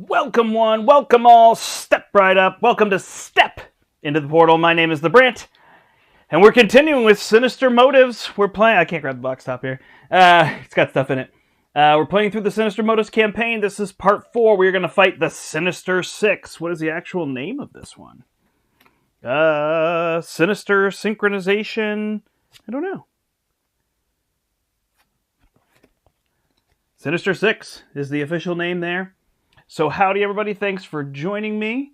Welcome one, welcome all, step right up. Welcome to Step into the Portal. My name is the Brandt, and we're continuing with Sinister Motives. We're playing, I can't grab the box top here. It's got stuff in it. We're playing through the Sinister Motives campaign. This is part 4. We're going to fight the Sinister Six. What is the actual name of this one? Sinister Synchronization. I don't know. Sinister Six is the official name there. So howdy everybody, thanks for joining me.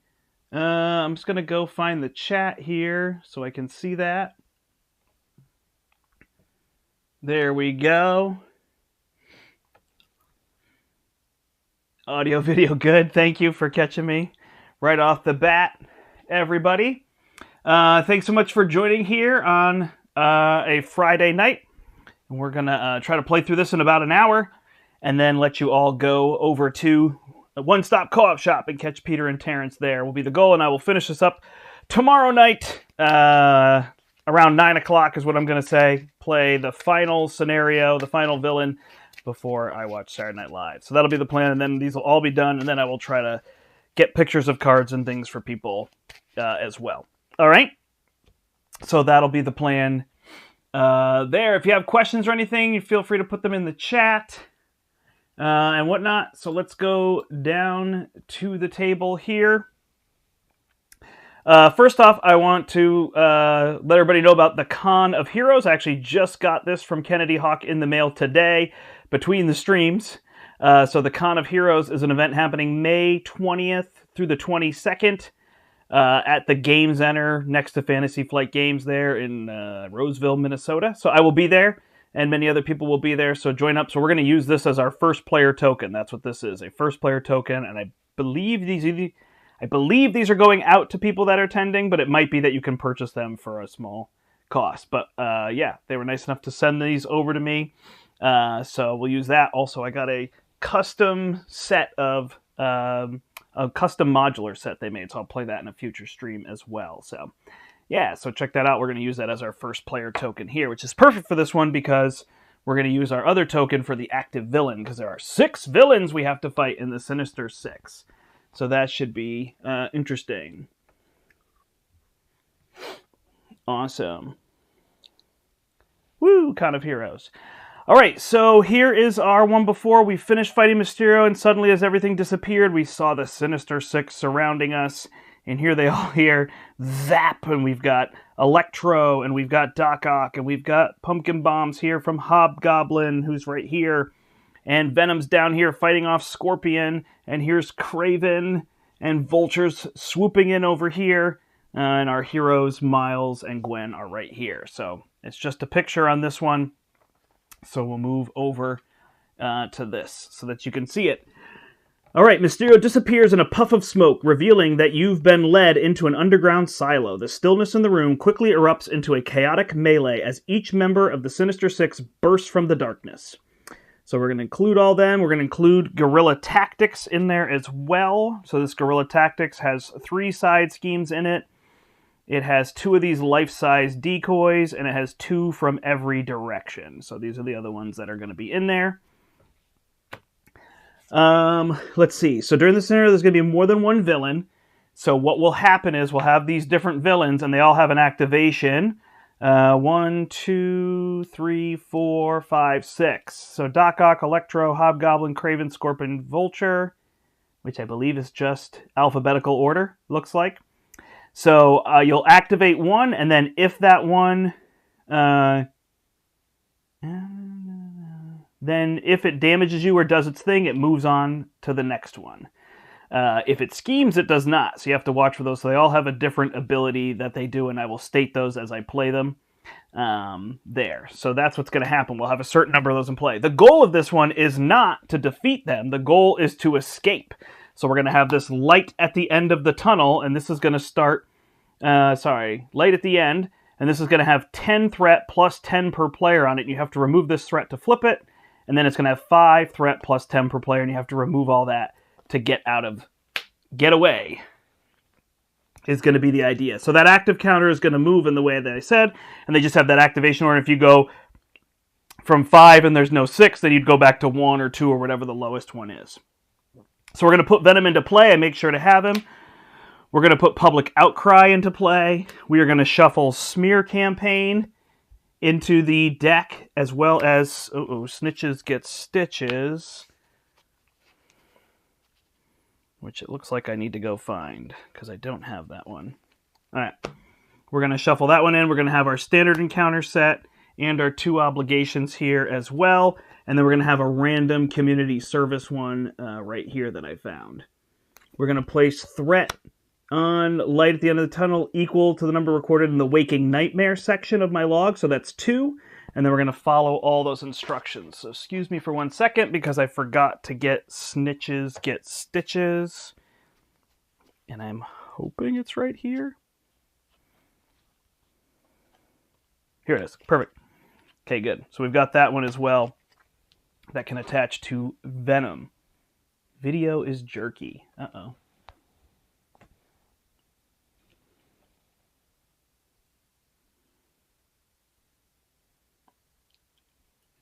I'm just going to go find the chat here so I can see that. There we go. Audio, video, good. Thank you for catching me right off the bat, everybody. Thanks so much for joining here on a Friday night. And we're going to try to play through this in about an hour and then let you all go over to a one-stop co-op shop and catch Peter and Terrence there will be the goal, and I will finish this up tomorrow night around 9 o'clock is what I'm going to say. Play the final scenario, the final villain, before I watch Saturday Night Live. So that'll be the plan, and then these will all be done, and then I will try to get pictures of cards and things for people as well. All right? So that'll be the plan there. If you have questions or anything, you feel free to put them in the chat. And whatnot. So let's go down to the table here. First off, I want to let everybody know about the Con of Heroes. I actually just got this from Kennedy Hawk in the mail today between the streams. So the Con of Heroes is an event happening May 20th through the 22nd at the Game Center next to Fantasy Flight Games there in Roseville, Minnesota. So I will be there. And many other people will be there, so join up. So we're going to use this as our first player token. That's what this is, a first player token. And I believe these are going out to people that are attending, but it might be that you can purchase them for a small cost. But yeah, they were nice enough to send these over to me, so we'll use that. Also, I got a custom set of a custom modular set they made, so I'll play that in a future stream as well. So. Yeah, so check that out. We're going to use that as our first player token here, which is perfect for this one because we're going to use our other token for the active villain because there are 6 villains we have to fight in the Sinister Six. So that should be interesting. Awesome. Woo, Con of Heroes. All right, so here is our one before. We finished fighting Mysterio, and suddenly as everything disappeared, we saw the Sinister Six surrounding us. And here they all here, Zap, and we've got Electro, and we've got Doc Ock, and we've got Pumpkin Bombs here from Hobgoblin, who's right here, and Venom's down here fighting off Scorpion, and here's Craven, and Vulture's swooping in over here, and our heroes, Miles and Gwen, are right here. So it's just a picture on this one, so we'll move over to this so that you can see it. All right, Mysterio disappears in a puff of smoke, revealing that you've been led into an underground silo. The stillness in the room quickly erupts into a chaotic melee as each member of the Sinister Six bursts from the darkness. So we're going to include all them. We're going to include Guerrilla Tactics in there as well. So this Guerrilla Tactics has 3 side schemes in it. It has 2 of these life-size decoys, and it has 2 from every direction. So these are the other ones that are going to be in there. Let's see. So during the scenario, there's going to be more than one villain. So what will happen is we'll have these different villains, and they all have an activation. 1, 2, 3, 4, 5, 6. So Doc Ock, Electro, Hobgoblin, Craven, Scorpion, Vulture, which I believe is just alphabetical order, looks like. So you'll activate one, and then if that one... then if it damages you or does its thing, it moves on to the next one. If it schemes, it does not. So you have to watch for those. So they all have a different ability that they do, and I will state those as I play them there. So that's what's going to happen. We'll have a certain number of those in play. The goal of this one is not to defeat them. The goal is to escape. So we're going to have this light at the end of the tunnel, and this is going to start... light at the end, and this is going to have 10 threat plus 10 per player on it. You have to remove this threat to flip it. And then it's going to have 5 threat plus 10 per player, and you have to remove all that to get away, is going to be the idea. So that active counter is going to move in the way that I said, and they just have that activation order. If you go from 5 and there's no 6, then you'd go back to 1 or 2 or whatever the lowest one is. So we're going to put Venom into play. I make sure to have him. We're going to put Public Outcry into play. We are going to shuffle Smear Campaign into the deck, as well as Snitches Get Stitches, which it looks like I need to go find because I don't have that one. All right, we're going to shuffle that one in. We're going to have our standard encounter set and our 2 obligations here as well, and then we're going to have a random community service one right here that I found. We're going to place Threat on Light at the End of the Tunnel equal to the number recorded in the Waking Nightmare section of my log, so that's 2, and then we're going to follow all those instructions. So excuse me for 1 second because I forgot to get Snitches Get Stitches, and I'm hoping it's right here. Here it is. Perfect. Okay, good. So we've got that one as well that can attach to Venom. Video is jerky. Uh-oh.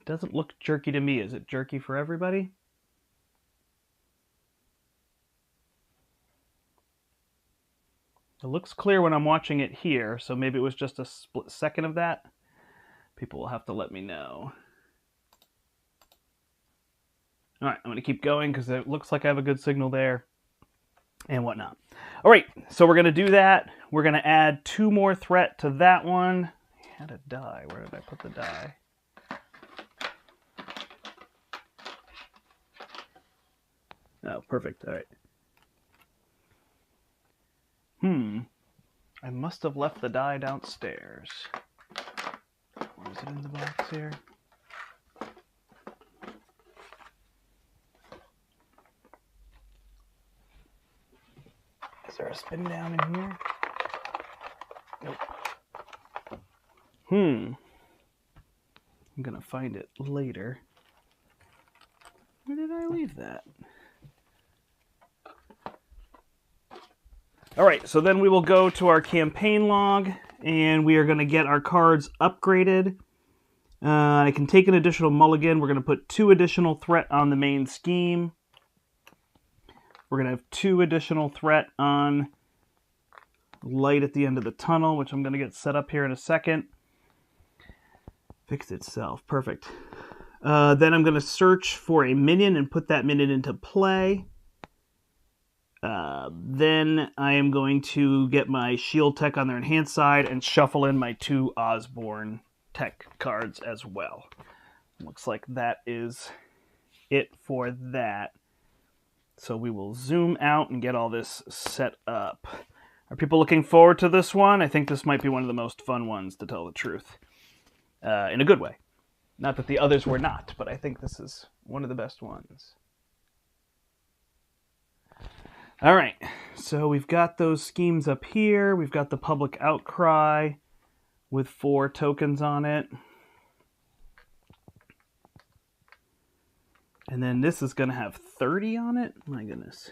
Doesn't look jerky to me. Is it jerky for everybody? It looks clear when I'm watching it here, so maybe it was just a split second of that. People will have to let me know. All right, I'm going to keep going because it looks like I have a good signal there and whatnot. All right, so we're going to do that. We're going to add 2 more threat to that one. I had a die. Where did I put the die? Oh, perfect. All right. I must have left the die downstairs. Or is it in the box here? Is there a spin down in here? Nope. I'm gonna find it later. Where did I leave that? All right, so then we will go to our campaign log, and we are going to get our cards upgraded. I can take an additional mulligan. We're going to put 2 additional threat on the main scheme. We're going to have 2 additional threat on Light at the End of the Tunnel, which I'm going to get set up here in a second. Fixed itself. Perfect. Then I'm going to search for a minion and put that minion into play. Then I am going to get my shield tech on their enhanced side and shuffle in my 2 Osborne tech cards as well. Looks like that is it for that. So we will zoom out and get all this set up. Are people looking forward to this one? I think this might be one of the most fun ones, to tell the truth. In a good way. Not that the others were not, but I think this is one of the best ones. All right, so we've got those schemes up here. We've got the Public Outcry with 4 tokens on it. And then this is going to have 30 on it. My goodness.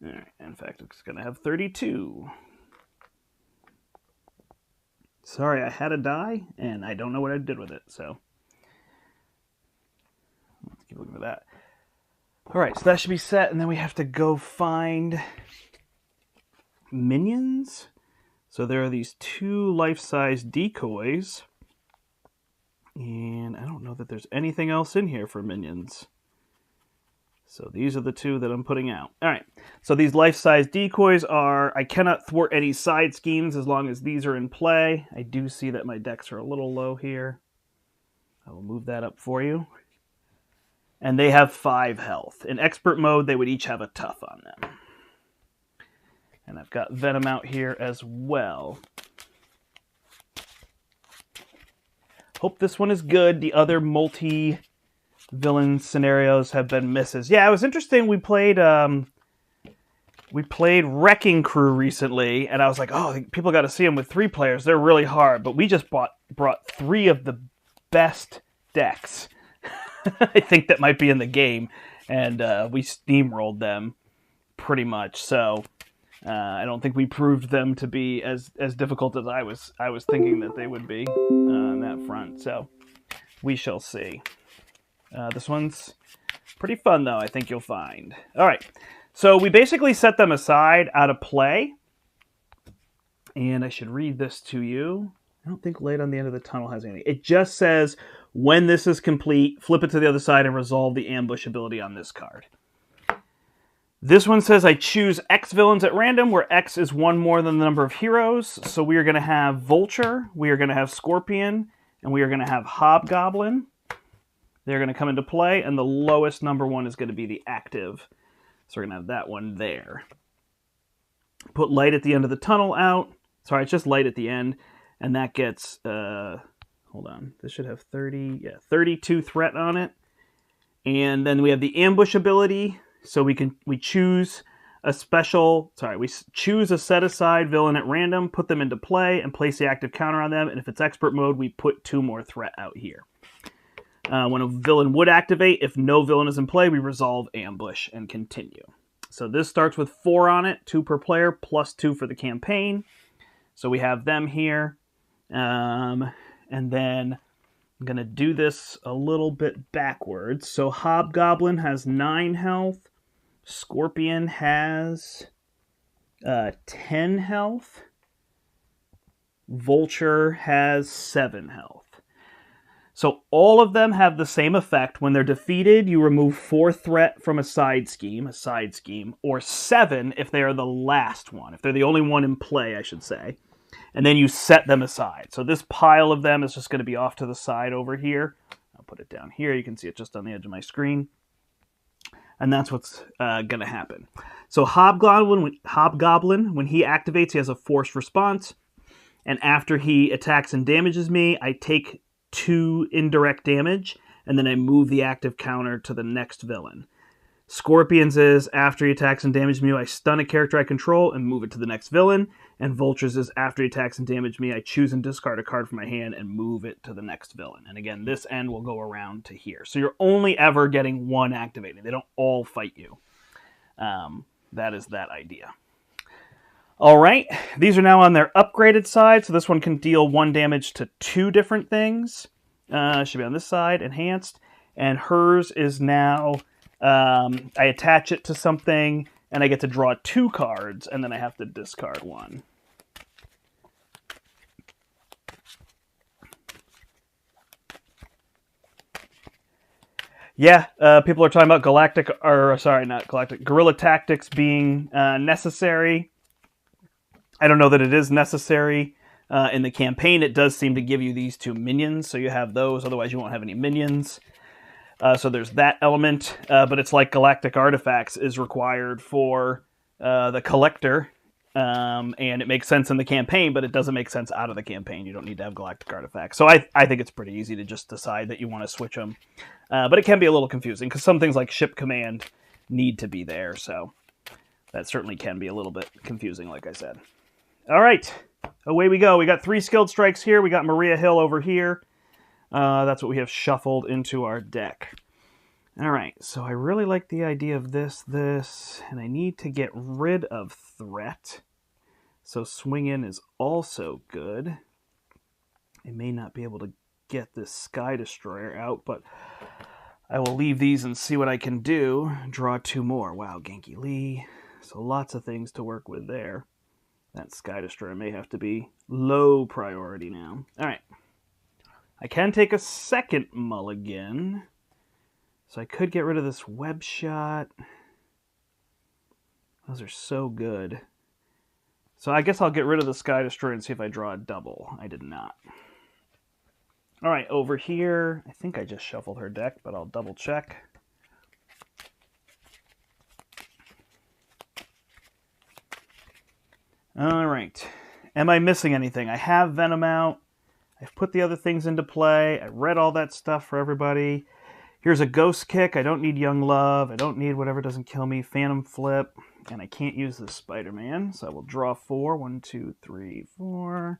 All right, in fact, it's going to have 32. Sorry, I had a die, and I don't know what I did with it, so let's keep looking at that. All right, so that should be set, and then we have to go find minions. So there are these 2 life-size decoys, and I don't know that there's anything else in here for minions. So these are the 2 that I'm putting out. All right, so these life-size decoys are, I cannot thwart any side schemes as long as these are in play. I do see that my decks are a little low here. I will move that up for you. And they have 5 health. In expert mode, they would each have a tough on them. And I've got Venom out here as well. Hope this one is good. The other multi-villain scenarios have been misses. Yeah, it was interesting. We played Wrecking Crew recently, and I was like, oh, people got to see them with 3 players. They're really hard. But we just brought 3 of the best decks I think that might be in the game, and we steamrolled them pretty much. So I don't think we proved them to be as difficult as I was thinking that they would be on that front. So We shall see. This one's pretty fun, though, I think you'll find. All right, so we basically set them aside out of play. And I should read this to you. I don't think Light on the End of the Tunnel has anything. It just says, when this is complete, flip it to the other side and resolve the ambush ability on this card. This one says I choose X villains at random, where X is one more than the number of heroes. So we are going to have Vulture, we are going to have Scorpion, and we are going to have Hobgoblin. They're going to come into play, and the lowest number one is going to be the active. So we're going to have that one there. Put Light at the End of the Tunnel out. Sorry, it's just Light at the end. And that gets, hold on, this should have 32 threat on it. And then we have the ambush ability. So we choose a we choose a set-aside villain at random, put them into play, and place the active counter on them. And if it's expert mode, we put 2 more threat out here. When a villain would activate, if no villain is in play, we resolve ambush and continue. So this starts with 4 on it, 2 per player, plus 2 for the campaign. So we have them here. And then I'm going to do this a little bit backwards. So Hobgoblin has 9 health. Scorpion has 10 health. Vulture has 7 health. So all of them have the same effect. When they're defeated, you remove 4 threat from a side scheme, or 7 if they are the last one. If they're the only one in play, I should say. And then you set them aside. So this pile of them is just going to be off to the side over here. I'll put it down here. You can see it just on the edge of my screen. And that's what's going to happen. So Hobgoblin, when he activates, he has a forced response. And after he attacks and damages me, I take 2 indirect damage, and then I move the active counter to the next villain. Scorpion's is, after he attacks and damages me, I stun a character I control and move it to the next villain. And Vulture's is, after he attacks and damages me, I choose and discard a card from my hand and move it to the next villain. And again, this end will go around to here. So you're only ever getting 1 activated. They don't all fight you. That is that idea. All right, these are now on their upgraded side. So this one can deal 1 damage to 2 different things. Should be on this side, enhanced. And hers is now, I attach it to something, and I get to draw 2 cards, and then I have to discard 1. Yeah, people are talking about guerrilla tactics being necessary. I don't know that it is necessary. In the campaign, it does seem to give you these 2 minions, so you have those, otherwise you won't have any minions. So there's that element, but it's like galactic artifacts is required for the collector, and it makes sense in the campaign, but it doesn't make sense out of the campaign. You don't need to have galactic artifacts. So I think it's pretty easy to just decide that you want to switch them. But it can be a little confusing, because some things like ship command need to be there, so that certainly can be a little bit confusing, like I said. All right, away we go. We got 3 skilled strikes here. We got Maria Hill over here. That's what we have shuffled into our deck. All right, so I really like the idea of this, and I need to get rid of threat. So swing in is also good. I may not be able to get this Sky Destroyer out, but I will leave these and see what I can do. Draw 2 more. Wow, Genki Lee. So lots of things to work with there. That Sky Destroyer may have to be low priority now. All right. I can take a second mulligan. So I could get rid of this Web Shot. Those are so good. So I guess I'll get rid of the Sky Destroyer and see if I draw a double. I did not. All right, over here, I think I just shuffled her deck, but I'll double check. All right. Am I missing anything? I have Venom out. I've put the other things into play. I read all that stuff for everybody. Here's a Ghost Kick. I don't need Young Love. I don't need Whatever Doesn't Kill Me. Phantom Flip. And I can't use this Spider-Man, so I will draw 4. 1, 2, 3, 4.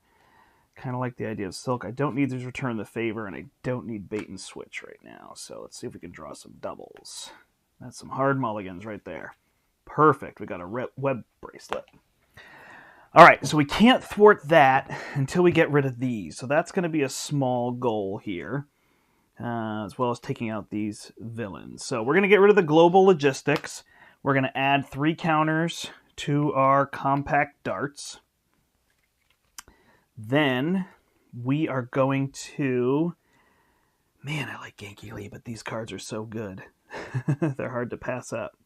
Kind of like the idea of Silk. I don't need to Return the Favor, and I don't need Bait and Switch right now. So let's see if we can draw some doubles. That's some hard mulligans right there. Perfect. We got a web bracelet. All right, so we can't thwart that until we get rid of these. So that's going to be a small goal here. as well as taking out these villains. So we're going to get rid of the global logistics. We're going to add 3 counters to our compact darts. Then we are going to... Man, I like Genki Lee, but these cards are so good. They're hard to pass up.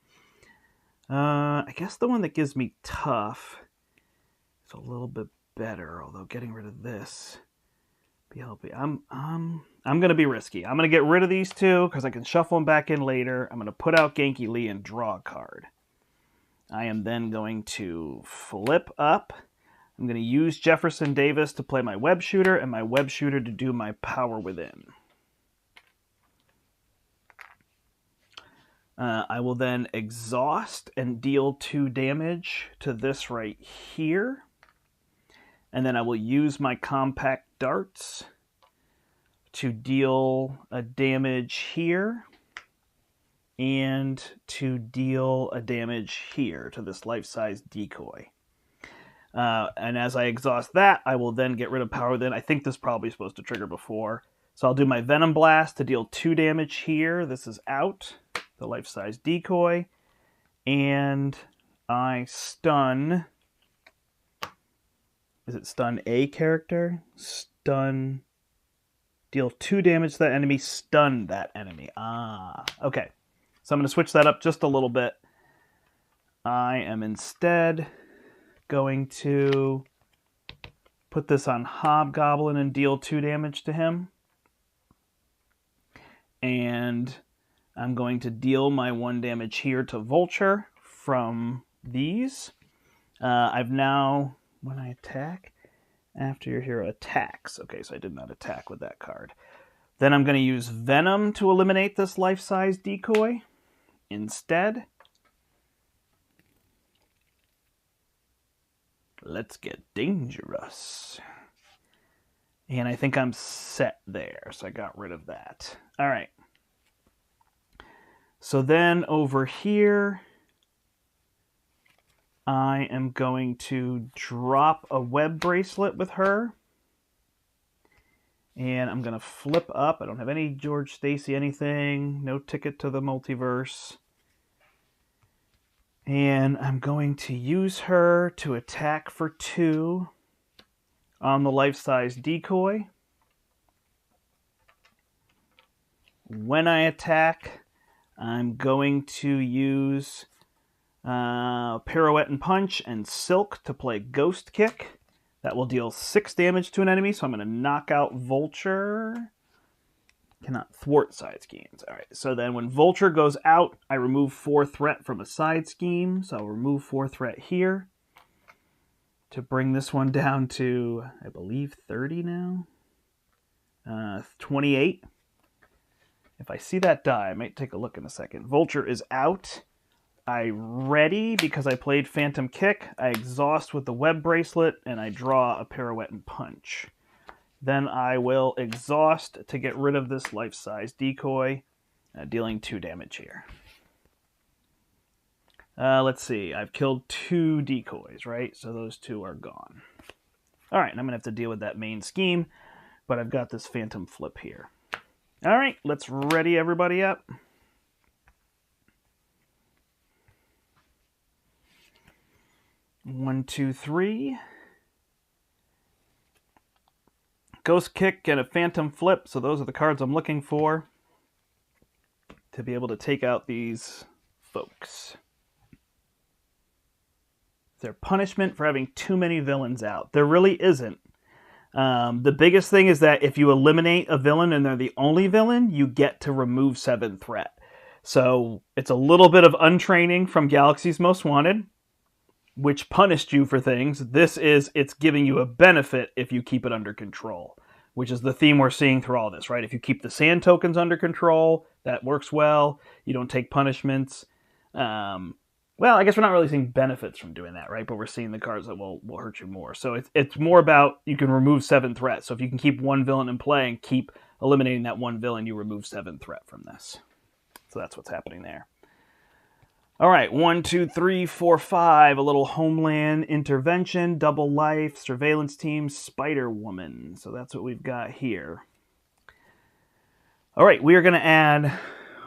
I guess the one that gives me tough is a little bit better, although getting rid of this be helpful. I'm going to be risky. I'm going to get rid of these 2 because I can shuffle them back in later. I'm going to put out Genki Lee and draw a card. I am then going to flip up. I'm going to use Jefferson Davis to play my web shooter and my web shooter to do my power within. I will then exhaust and deal 2 damage to this right here. And then I will use my compact darts to deal a damage here and to deal a damage here to this life-size decoy. And as I exhaust that, I will then get rid of power within. I think this is probably supposed to trigger before. So I'll do my Venom Blast to deal 2 damage here. This is out, the life-size decoy. And I stun... Is it stun a character? Stun... Deal 2 damage to that enemy, stun that enemy. Okay. So I'm going to switch that up just a little bit. I am instead going to put this on Hobgoblin and deal 2 damage to him. And I'm going to deal my 1 damage here to Vulture from these. I've now, when I attack, after your hero attacks. Okay, so I did not attack with that card. Then I'm going to use Venom to eliminate this life-size decoy instead. Let's get dangerous. And I think I'm set there, so I got rid of that. All right. So then over here, I am going to drop a web bracelet with her. And I'm going to flip up. I don't have any George Stacy anything. No ticket to the multiverse. And I'm going to use her to attack for 2 on the life-size decoy. When I attack, I'm going to use Pirouette and Punch and Silk to play Ghost Kick. That will deal 6 damage to an enemy, so I'm going to knock out Vulture. Cannot thwart side schemes. All right, so then when Vulture goes out, I remove 4 threat from a side scheme. So I'll remove 4 threat here to bring this one down to, I believe, 30 now. 28. If I see that die, I might take a look in a second. Vulture is out. I ready because I played Phantom Kick. I exhaust with the web bracelet, and I draw a Pirouette and Punch. Then I will exhaust to get rid of this life-size decoy, dealing 2 damage here. Let's see. I've killed 2 decoys, right? So those 2 are gone. All right, and I'm going to have to deal with that main scheme, but I've got this Phantom Flip here. All right, let's ready everybody up. One, two, three. Ghost Kick and a Phantom Flip, so those are the cards I'm looking for to be able to take out these folks. Is there punishment for having too many villains out? There really isn't. The biggest thing is that if you eliminate a villain and they're the only villain, you get to remove 7 threat. So it's a little bit of untraining from Galaxy's Most Wanted, which punished you for things. It's giving you a benefit if you keep it under control, which is the theme we're seeing through all this, right? If you keep the sand tokens under control, that works well. You don't take punishments. Well, I guess we're not really seeing benefits from doing that, right? But we're seeing the cards that will hurt you more. So it's more about you can remove 7 threats. So if you can keep 1 villain in play and keep eliminating that 1 villain, you remove 7 threat from this. So that's what's happening there. All right, 1, 2, 3, 4, 5. A little Homeland Intervention, Double Life, Surveillance Team, Spider-Woman. So that's what we've got here. All right, we are going to add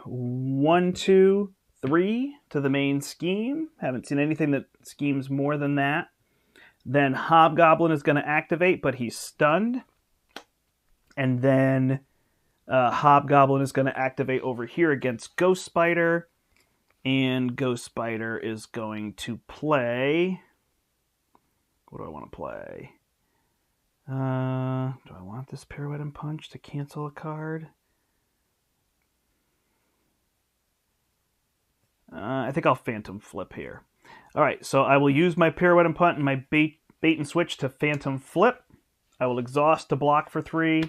1, 2, 3 to the main scheme. Haven't seen anything that schemes more than that. Then Hobgoblin is going to activate, but he's stunned. And then Hobgoblin is going to activate over here against Ghost Spider. And Ghost Spider is going to play... What do I want to play? Do I want this Pirouette and Punch to cancel a card? I think I'll Phantom Flip here. All right, so I will use my Pirouette and Punt and my bait and switch to Phantom Flip. I will exhaust to block for 3.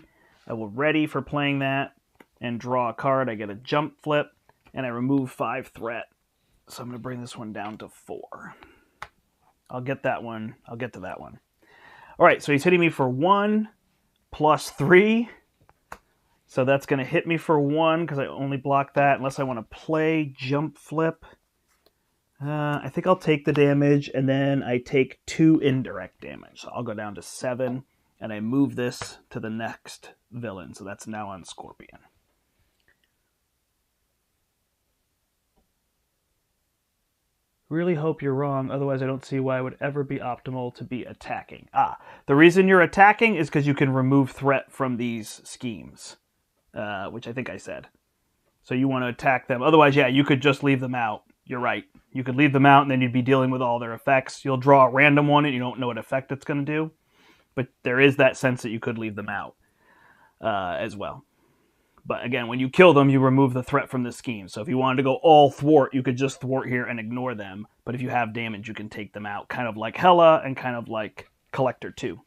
I will ready for playing that and draw a card. I get a jump flip, and I remove 5 threat. So I'm going to bring this one down to 4. I'll get that one. I'll get to that one. All right, so he's hitting me for 1 plus 3. So that's going to hit me for 1 because I only block that unless I want to play jump flip. I think I'll take the damage, and then I take 2 indirect damage. So I'll go down to 7, and I move this to the next villain. So that's now on Scorpion. Really hope you're wrong, otherwise I don't see why it would ever be optimal to be attacking. The reason you're attacking is because you can remove threat from these schemes, which I think I said. So you want to attack them. Otherwise, yeah, you could just leave them out. You're right. You could leave them out, and then you'd be dealing with all their effects. You'll draw a random one, and you don't know what effect it's going to do. But there is that sense that you could leave them out as well. But again, when you kill them, you remove the threat from the scheme. So if you wanted to go all thwart, you could just thwart here and ignore them. But if you have damage, you can take them out. Kind of like Hela and kind of like Collector 2.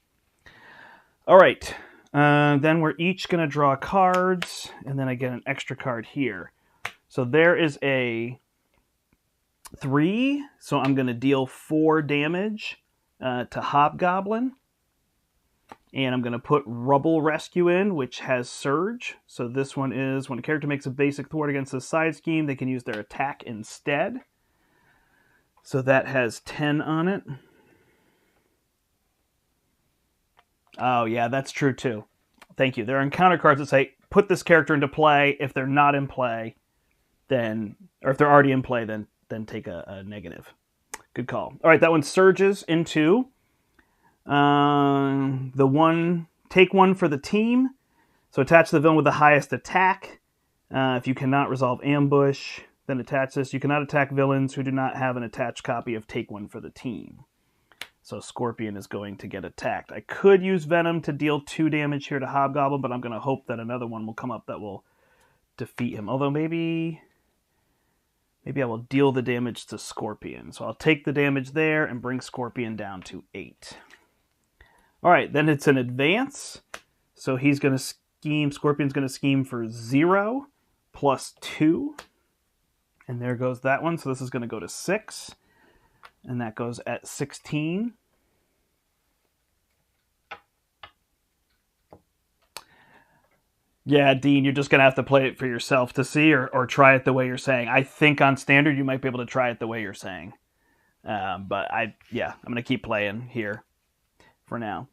All right. Then we're each going to draw cards. And then I get an extra card here. So there is a 3. So I'm going to deal 4 damage to Hobgoblin. And I'm going to put Rubble Rescue in, which has Surge. So this one is, when a character makes a basic thwart against a side scheme, they can use their attack instead. So that has 10 on it. Oh, yeah, that's true, too. Thank you. There are encounter cards that say, put this character into play. If they're not in play, then, or if they're already in play, then take a negative. Good call. All right, that one surges into... take 1 for the team. So attach the villain with the highest attack. If you cannot resolve ambush, then attach this. You cannot attack villains who do not have an attached copy of take 1 for the team. So Scorpion is going to get attacked. I could use Venom to deal 2 damage here to Hobgoblin, but I'm going to hope that another one will come up that will defeat him. Although maybe I will deal the damage to Scorpion. So I'll take the damage there and bring Scorpion down to 8. All right, then it's an advance. So he's going to scheme, Scorpion's going to scheme for 0 plus 2. And there goes that one. So this is going to go to 6. And that goes at 16. Yeah, Dean, you're just going to have to play it for yourself to see or try it the way you're saying. I think on standard you might be able to try it the way you're saying. But I'm going to keep playing here for now.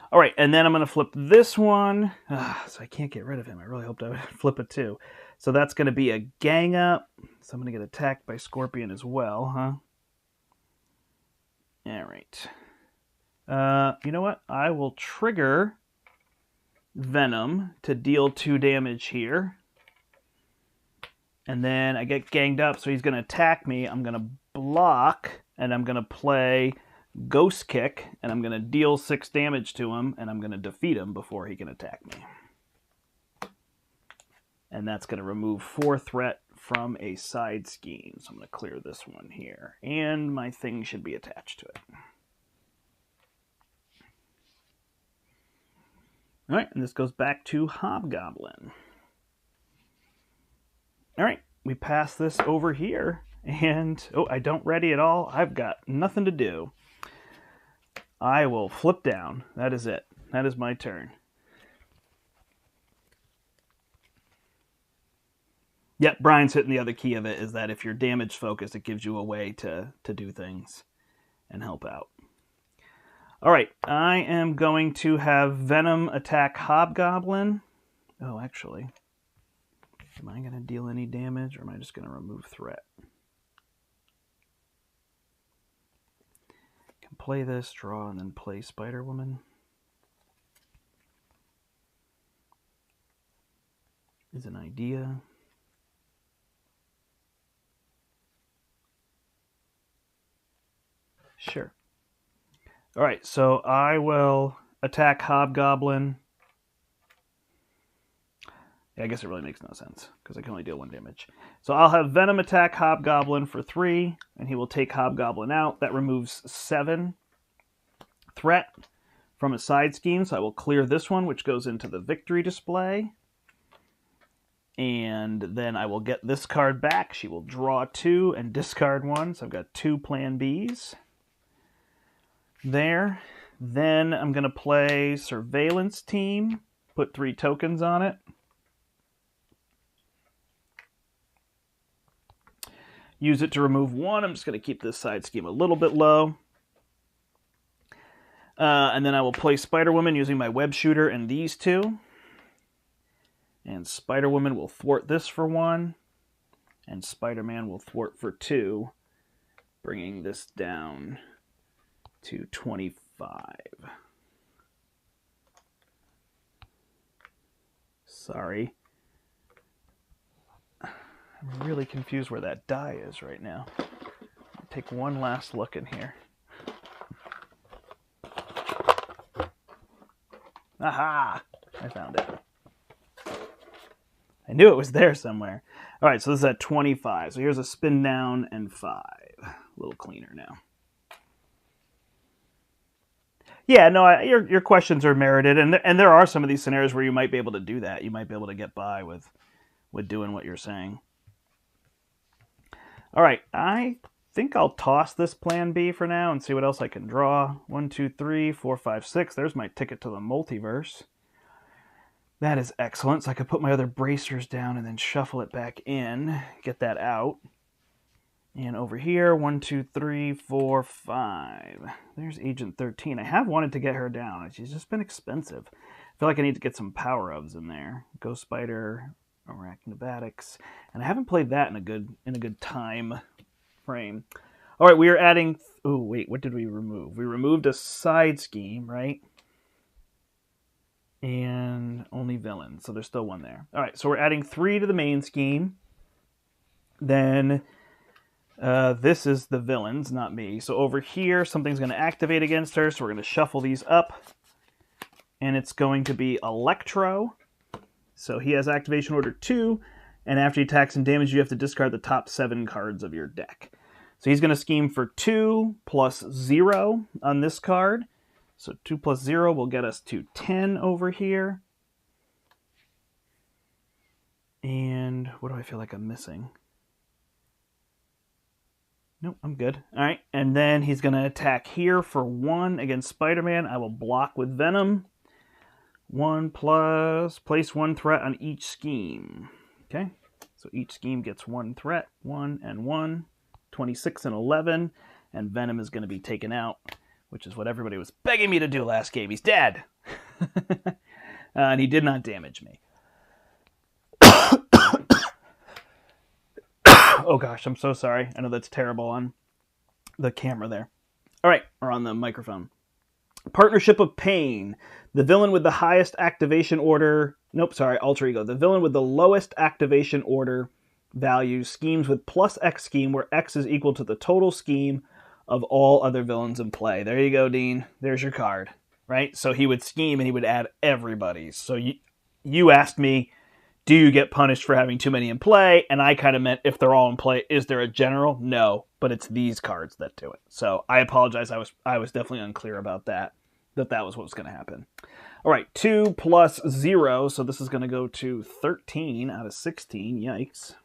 All right, and then I'm going to flip this one. So I can't get rid of him. I really hoped I would flip it too. So that's going to be a gang up. So I'm going to get attacked by Scorpion as well, huh? All right. You know what? I will trigger Venom to deal 2 damage here. And then I get ganged up, so he's going to attack me. I'm going to block, and I'm going to play Ghost Kick, and I'm going to deal 6 damage to him, and I'm going to defeat him before he can attack me. And that's going to remove 4 threat from a side scheme. So I'm going to clear this one here. And my thing should be attached to it. All right, and this goes back to Hobgoblin. All right, we pass this over here. And, oh, I don't ready at all. I've got nothing to do. I will flip down. That is it. That is my turn. Yep, Brian's hitting the other key of it, is that if you're damage focused, it gives you a way to do things and help out. All right, I am going to have Venom attack Hobgoblin. Oh, actually, Am I going to deal any damage, or am I just going to remove threat? Can play this, draw, and then play Spider-Woman. Is an idea. Sure. All right, so I will attack Hobgoblin. Yeah, I guess it really makes no sense because I can only deal 1 damage. So I'll have Venom attack Hobgoblin for 3, and he will take Hobgoblin out. That removes 7 threat from a side scheme, so I will clear this one, which goes into the victory display. And then I will get this card back. She will draw 2 and discard 1, so I've got 2 Plan Bs there. Then I'm going to play Surveillance Team, put 3 tokens on it. Use it to remove 1. I'm just going to keep this side scheme a little bit low. And then I will play Spider-Woman using my web shooter and these 2. And Spider-Woman will thwart this for 1. And Spider-Man will thwart for 2, bringing this down to 25. Sorry. I'm really confused where that die is right now. I'll take one last look in here. Aha! I found it. I knew it was there somewhere. All right, so this is at 25. So here's a spin down and 5. A little cleaner now. Yeah, no, your questions are merited, and there are some of these scenarios where you might be able to do that. You might be able to get by with doing what you're saying. All right, I think I'll toss this Plan B for now and see what else I can draw. 1, 2, 3, 4, 5, 6. There's my ticket to the multiverse. That is excellent. So I could put my other bracers down and then shuffle it back in, get that out. And over here, 1, 2, 3, 4, 5. There's Agent 13. I have wanted to get her down. She's just been expensive. I feel like I need to get some power-ups in there. Ghost Spider, Arachnobatics. And I haven't played that in a good time frame. All right, we are adding... Oh, wait, what did we remove? We removed a side scheme, right? And only villains, so there's still 1 there. All right, so we're adding 3 to the main scheme. Then this is the villains, not me. So over here, something's going to activate against her, so we're going to shuffle these up. And it's going to be Electro. So he has activation order 2, and after he attacks and damages, you have to discard the top 7 cards of your deck. So he's going to scheme for 2 plus 0 on this card. So 2 plus 0 will get us to 10 over here. And what do I feel like I'm missing? Nope, I'm good. All right, and then he's going to attack here for 1 against Spider-Man. I will block with Venom. 1 plus, place 1 threat on each scheme. Okay, so each scheme gets 1 threat. 1 and 1. 26 and 11. And Venom is going to be taken out, which is what everybody was begging me to do last game. He's dead. And he did not damage me. Oh gosh, I'm so sorry. I know that's terrible on the camera there. All right, or on the microphone. Partnership of Pain. The villain with the highest activation order... Nope, sorry, alter ego. The villain with the lowest activation order value schemes with plus X scheme, where X is equal to the total scheme of all other villains in play. There you go, Dean. There's your card, right? So he would scheme and he would add everybody's. So you asked me, do you get punished for having too many in play? And I kind of meant, if they're all in play, is there a general? No, but it's these cards that do it. So I apologize. I was definitely unclear about that was what was going to happen. All right, 2 plus 0. So this is going to go to 13 out of 16. Yikes.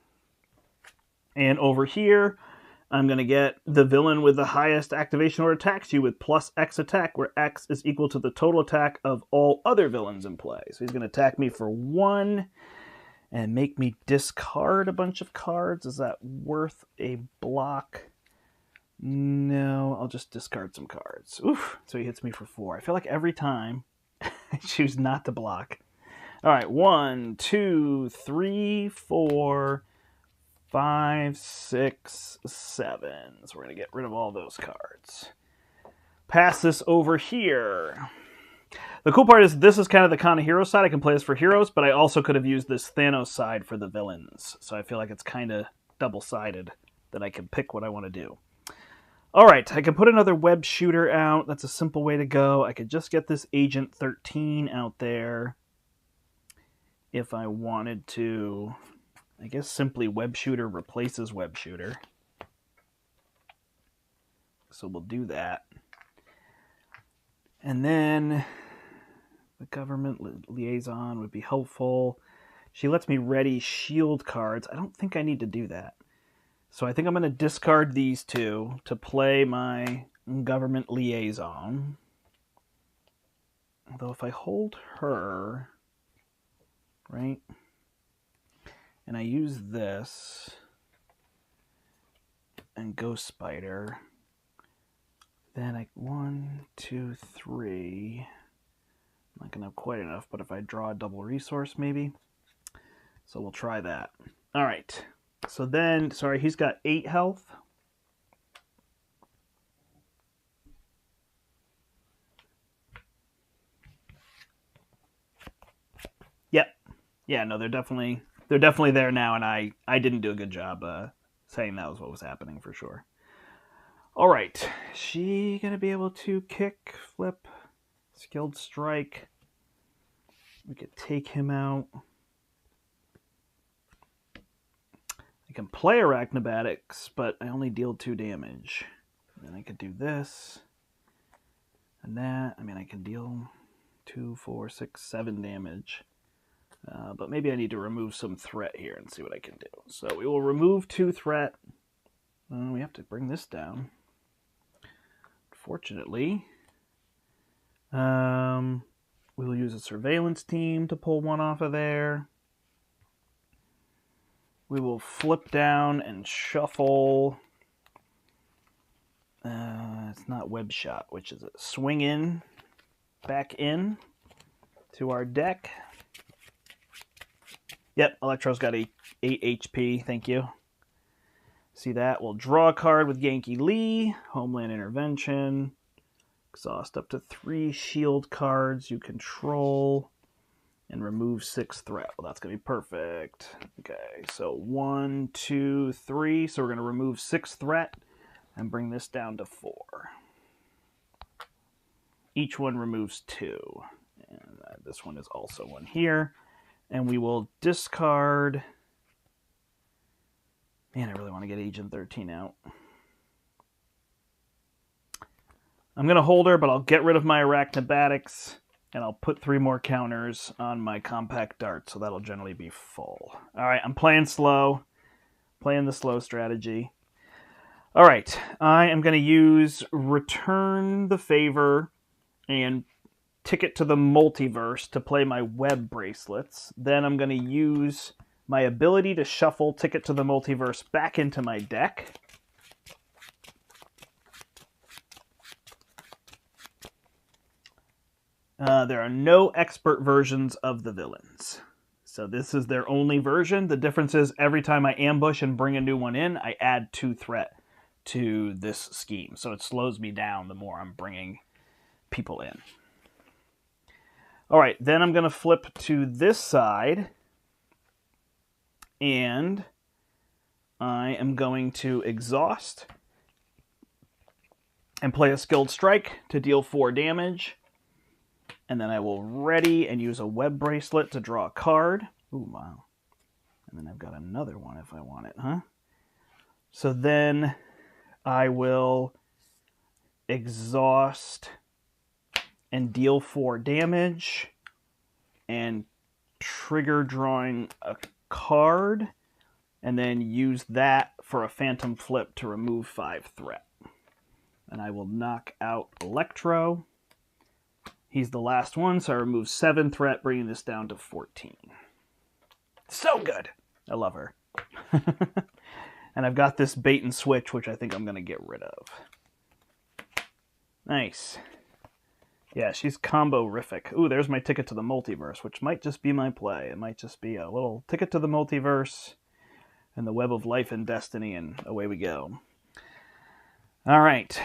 And over here, I'm going to get the villain with the highest activation order attacks you with plus X attack, where X is equal to the total attack of all other villains in play. So he's going to attack me for 1 and make me discard a bunch of cards. Is that worth a block? No, I'll just discard some cards. Oof, so he hits me for 4. I feel like every time I choose not to block, All right, 1, 2, 3, 4, 5, 6, 7. So we're going to get rid of all those cards. Pass this over here. The cool part is this is kind of the kind of hero side. I can play this for heroes, but I also could have used this Thanos side for the villains. So I feel like it's kind of double-sided that I can pick what I want to do. All right, I can put another web shooter out. That's a simple way to go. I could just get this Agent 13 out there if I wanted to. I guess simply web shooter replaces web shooter. So we'll do that. And then the government liaison would be helpful. She lets me ready shield cards. I don't think I need to do that. So I think I'm going to discard these two to play my government liaison. Although if I hold her, right, and I use this and Ghost Spider, then I 1, 2, 3. I'm not going to have quite enough, but if I draw a double resource, maybe. So we'll try that. All right. So then, sorry, he's got 8 health. Yep. Yeah, no, they're definitely there now, and I didn't do a good job saying that was what was happening for sure. All right. She going to be able to kick, flip, skilled strike. We could take him out. I can play Arachnobatics, but I only deal 2 damage. And then I could do this and that. I mean, I can deal 2, 4, 6, 7 damage. But maybe I need to remove some threat here and see what I can do. So we will remove 2 threat. We have to bring this down. Fortunately, we will use a surveillance team to pull 1 off of there. We will flip down and shuffle. It's not web shot, which is it? Swing in, back in to our deck. Yep, Electro's got 8 HP. Thank you. See that? We'll draw a card with Yankee Lee. Homeland Intervention. Exhaust up to 3 shield cards you control. And remove 6 threat. Well, that's going to be perfect. Okay, so 1, 2, 3. So we're going to remove 6 threat and bring this down to 4. Each one removes 2. And this one is also 1 here. And we will discard... Man, I really want to get Agent 13 out. I'm going to hold her, but I'll get rid of my Arachnobatics. And I'll put 3 more counters on my compact dart, so that'll generally be full. All right, I'm playing slow. Playing the slow strategy. All right, I am going to use Return the Favor and Ticket to the Multiverse to play my web bracelets. Then I'm going to use my ability to shuffle Ticket to the Multiverse back into my deck. There are no expert versions of the villains. So this is their only version. The difference is every time I ambush and bring a new one in, I add 2 threat to this scheme. So it slows me down the more I'm bringing people in. All right, then I'm going to flip to this side. And I am going to exhaust and play a skilled strike to deal 4 damage. And then I will ready and use a web bracelet to draw a card. Ooh, wow. And then I've got another one if I want it, huh? So then I will exhaust and deal 4 damage and trigger drawing a card and then use that for a phantom flip to remove 5 threat. And I will knock out Electro. He's the last one, so I remove 7 threat, bringing this down to 14. So good! I love her. And I've got this bait and switch, which I think I'm going to get rid of. Nice. Yeah, she's combo-rific. Ooh, there's my ticket to the multiverse, which might just be my play. It might just be a little ticket to the multiverse and the web of life and destiny, and away we go. All right.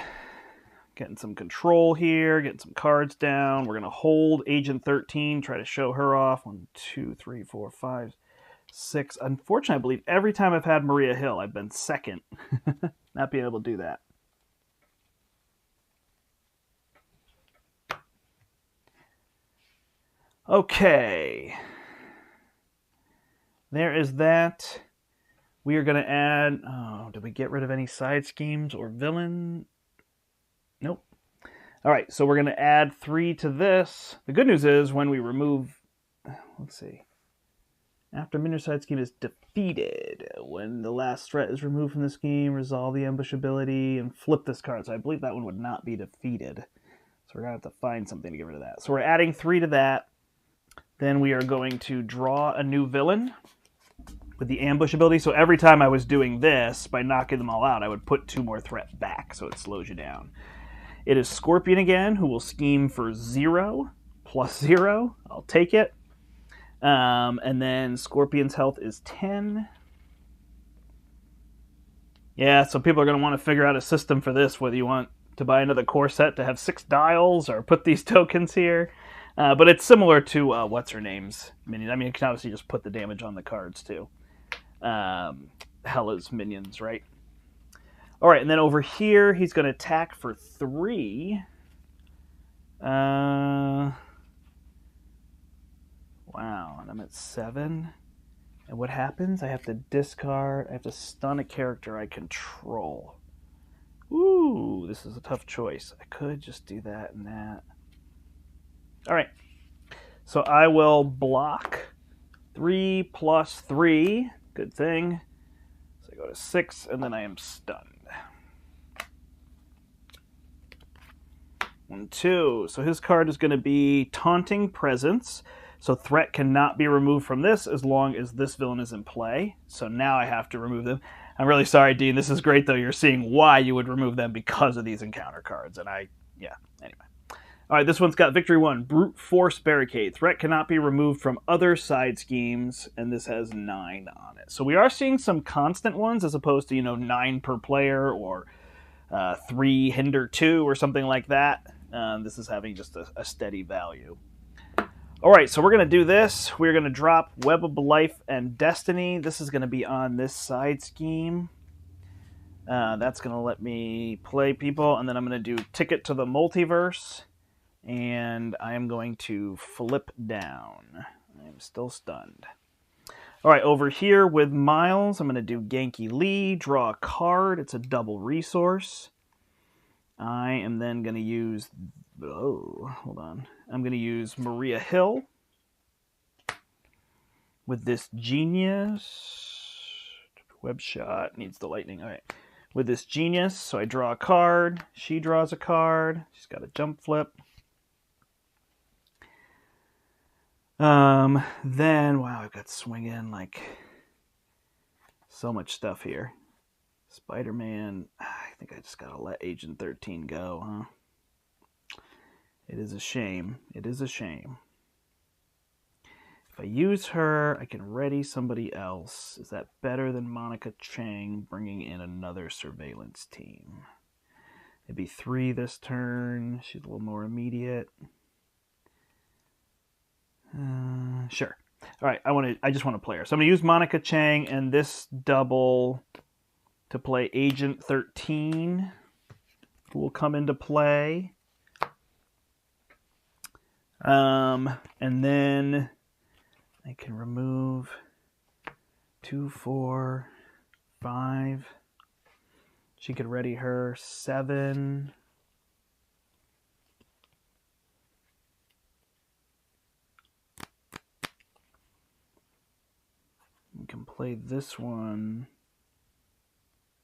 Getting some control here, getting some cards down. We're going to hold Agent 13, try to show her off. 1, 2, 3, 4, 5, 6. Unfortunately, I believe every time I've had Maria Hill, I've been second. Not being able to do that. Okay. There is that. We are going to add... Oh, did we get rid of any side schemes or villain? Nope. All right, so we're going to add 3 to this. The good news is when we remove... Let's see. After minion side scheme is defeated, when the last threat is removed from the scheme, resolve the ambush ability, and flip this card. So I believe that one would not be defeated. So we're going to have to find something to get rid of that. So we're adding 3 to that. Then we are going to draw a new villain with the ambush ability. So every time I was doing this, by knocking them all out, I would put 2 more threat back, so it slows you down. It is Scorpion again, who will scheme for 0 plus 0. I'll take it. And then Scorpion's health is 10. Yeah, so people are going to want to figure out a system for this, whether you want to buy another core set to have 6 dials or put these tokens here. But it's similar to what's-her-name's minion. I mean, you can obviously just put the damage on the cards, too. Hela's minions, right? All right, and then over here, he's going to attack for 3. Wow, and I'm at 7. And what happens? I have to discard. I have to stun a character I control. Ooh, this is a tough choice. I could just do that and that. All right. So I will block 3 plus 3. Good thing. So I go to 6, and then I am stunned. 1, 2. So his card is going to be Taunting Presence. So threat cannot be removed from this as long as this villain is in play. So now I have to remove them. I'm really sorry, Dean. This is great, though. You're seeing why you would remove them because of these encounter cards. And anyway. All right, this one's got Victory 1. Brute Force Barricade. Threat cannot be removed from other side schemes, and this has 9 on it. So we are seeing some constant ones as opposed to, 9 per player or 3 hinder 2 or something like that. This is having just a steady value. All right, so we're going to do this. We're going to drop Web of Life and Destiny. This is going to be on this side scheme. That's going to let me play people, and then I'm going to do Ticket to the Multiverse, and I am going to flip down. I'm still stunned. All right, over here with Miles, I'm going to do Genki Lee, draw a card. It's a double resource. I am then going to use... Oh, hold on. I'm going to use Maria Hill with this Genius. Web shot needs the lightning. All right. With this Genius, so I draw a card. She draws a card. She's got a jump flip. Then, wow, I've got swing in, like, so much stuff here. Spider-Man, I think I just gotta let Agent 13 go, huh? It is a shame. It is a shame. If I use her, I can ready somebody else. Is that better than Monica Chang bringing in another surveillance team? It'd be 3 this turn. She's a little more immediate. Sure. All right, I just want to play her. So I'm going to use Monica Chang and this double to play Agent 13, who will come into play. And then I can remove 2, 4, 5. She could ready her 7. We can play this one.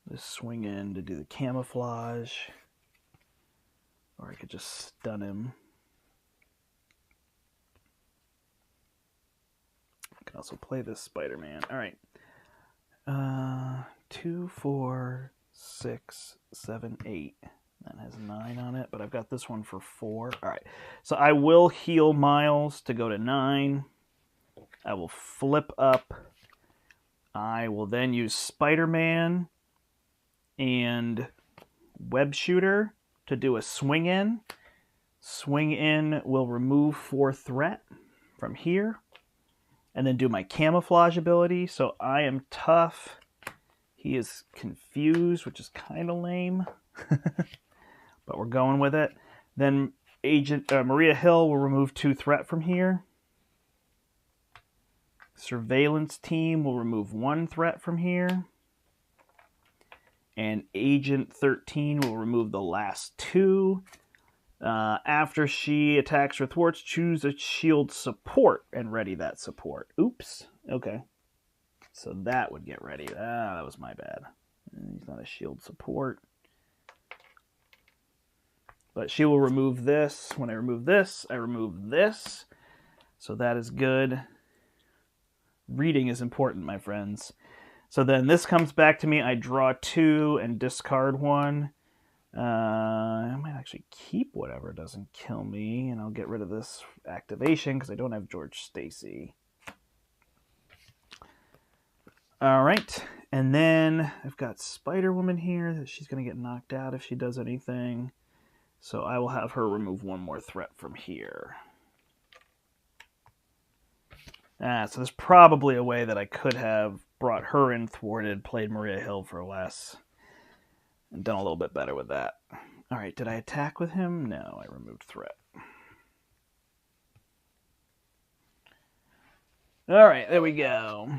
This swing in to do the camouflage. Or I could just stun him. I can also play this Spider-Man. All right. 2, 4, 6, 7, 8. That has 9 on it, but I've got this one for 4. All right. So I will heal Miles to go to 9. I will flip up. I will then use Spider-Man and Web Shooter to do a swing in. Swing in will remove 4 threat from here. And then do my camouflage ability. So I am tough. He is confused, which is kind of lame. But we're going with it. Then Agent Maria Hill will remove 2 threat from here. Surveillance team will remove 1 threat from here. And Agent 13 will remove the last 2. After she attacks or thwarts, choose a shield support and ready that support. Oops. Okay. So that would get ready. That was my bad. He's not a shield support. But she will remove this. When I remove this, I remove this. So that is good. Reading is important, my friends. So then this comes back to me. I draw 2 and discard 1. I might actually keep whatever doesn't kill me, and I'll get rid of this activation because I don't have George Stacy. All right, and then I've got Spider-Woman here that she's going to get knocked out if she does anything. So I will have her remove 1 more threat from here. So there's probably a way that I could have brought her in thwarted, played Maria Hill for less, and done a little bit better with that. All right, did I attack with him? No, I removed threat. All right, there we go.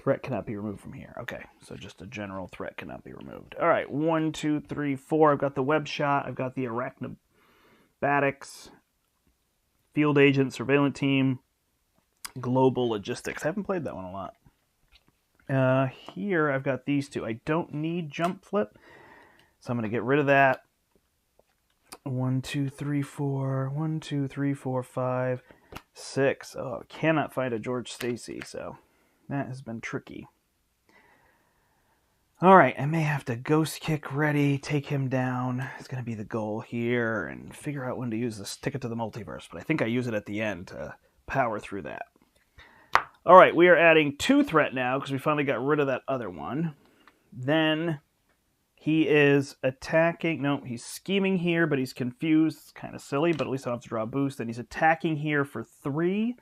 Threat cannot be removed from here. Okay, so just a general threat cannot be removed. All right, 1, 2, 3, 4. I've got the web shot. I've got the arachnobatics, field agent, surveillance team, global logistics. I haven't played that one a lot. Here I've got these 2. I don't need jump flip, so I'm going to get rid of that. 1, 2, 3, 4. 1, 2, 3, 4, 5, 6. Oh, I cannot find a George Stacy, so that has been tricky. All right, I may have to ghost kick ready, take him down. It's going to be the goal here, and figure out when to use this ticket to the multiverse. But I think I use it at the end to power through that. All right, we are adding 2 threat now because we finally got rid of that other one. Then he is attacking. No, he's scheming here, but he's confused. It's kind of silly, but at least I don't have to draw a boost. And he's attacking here for 3,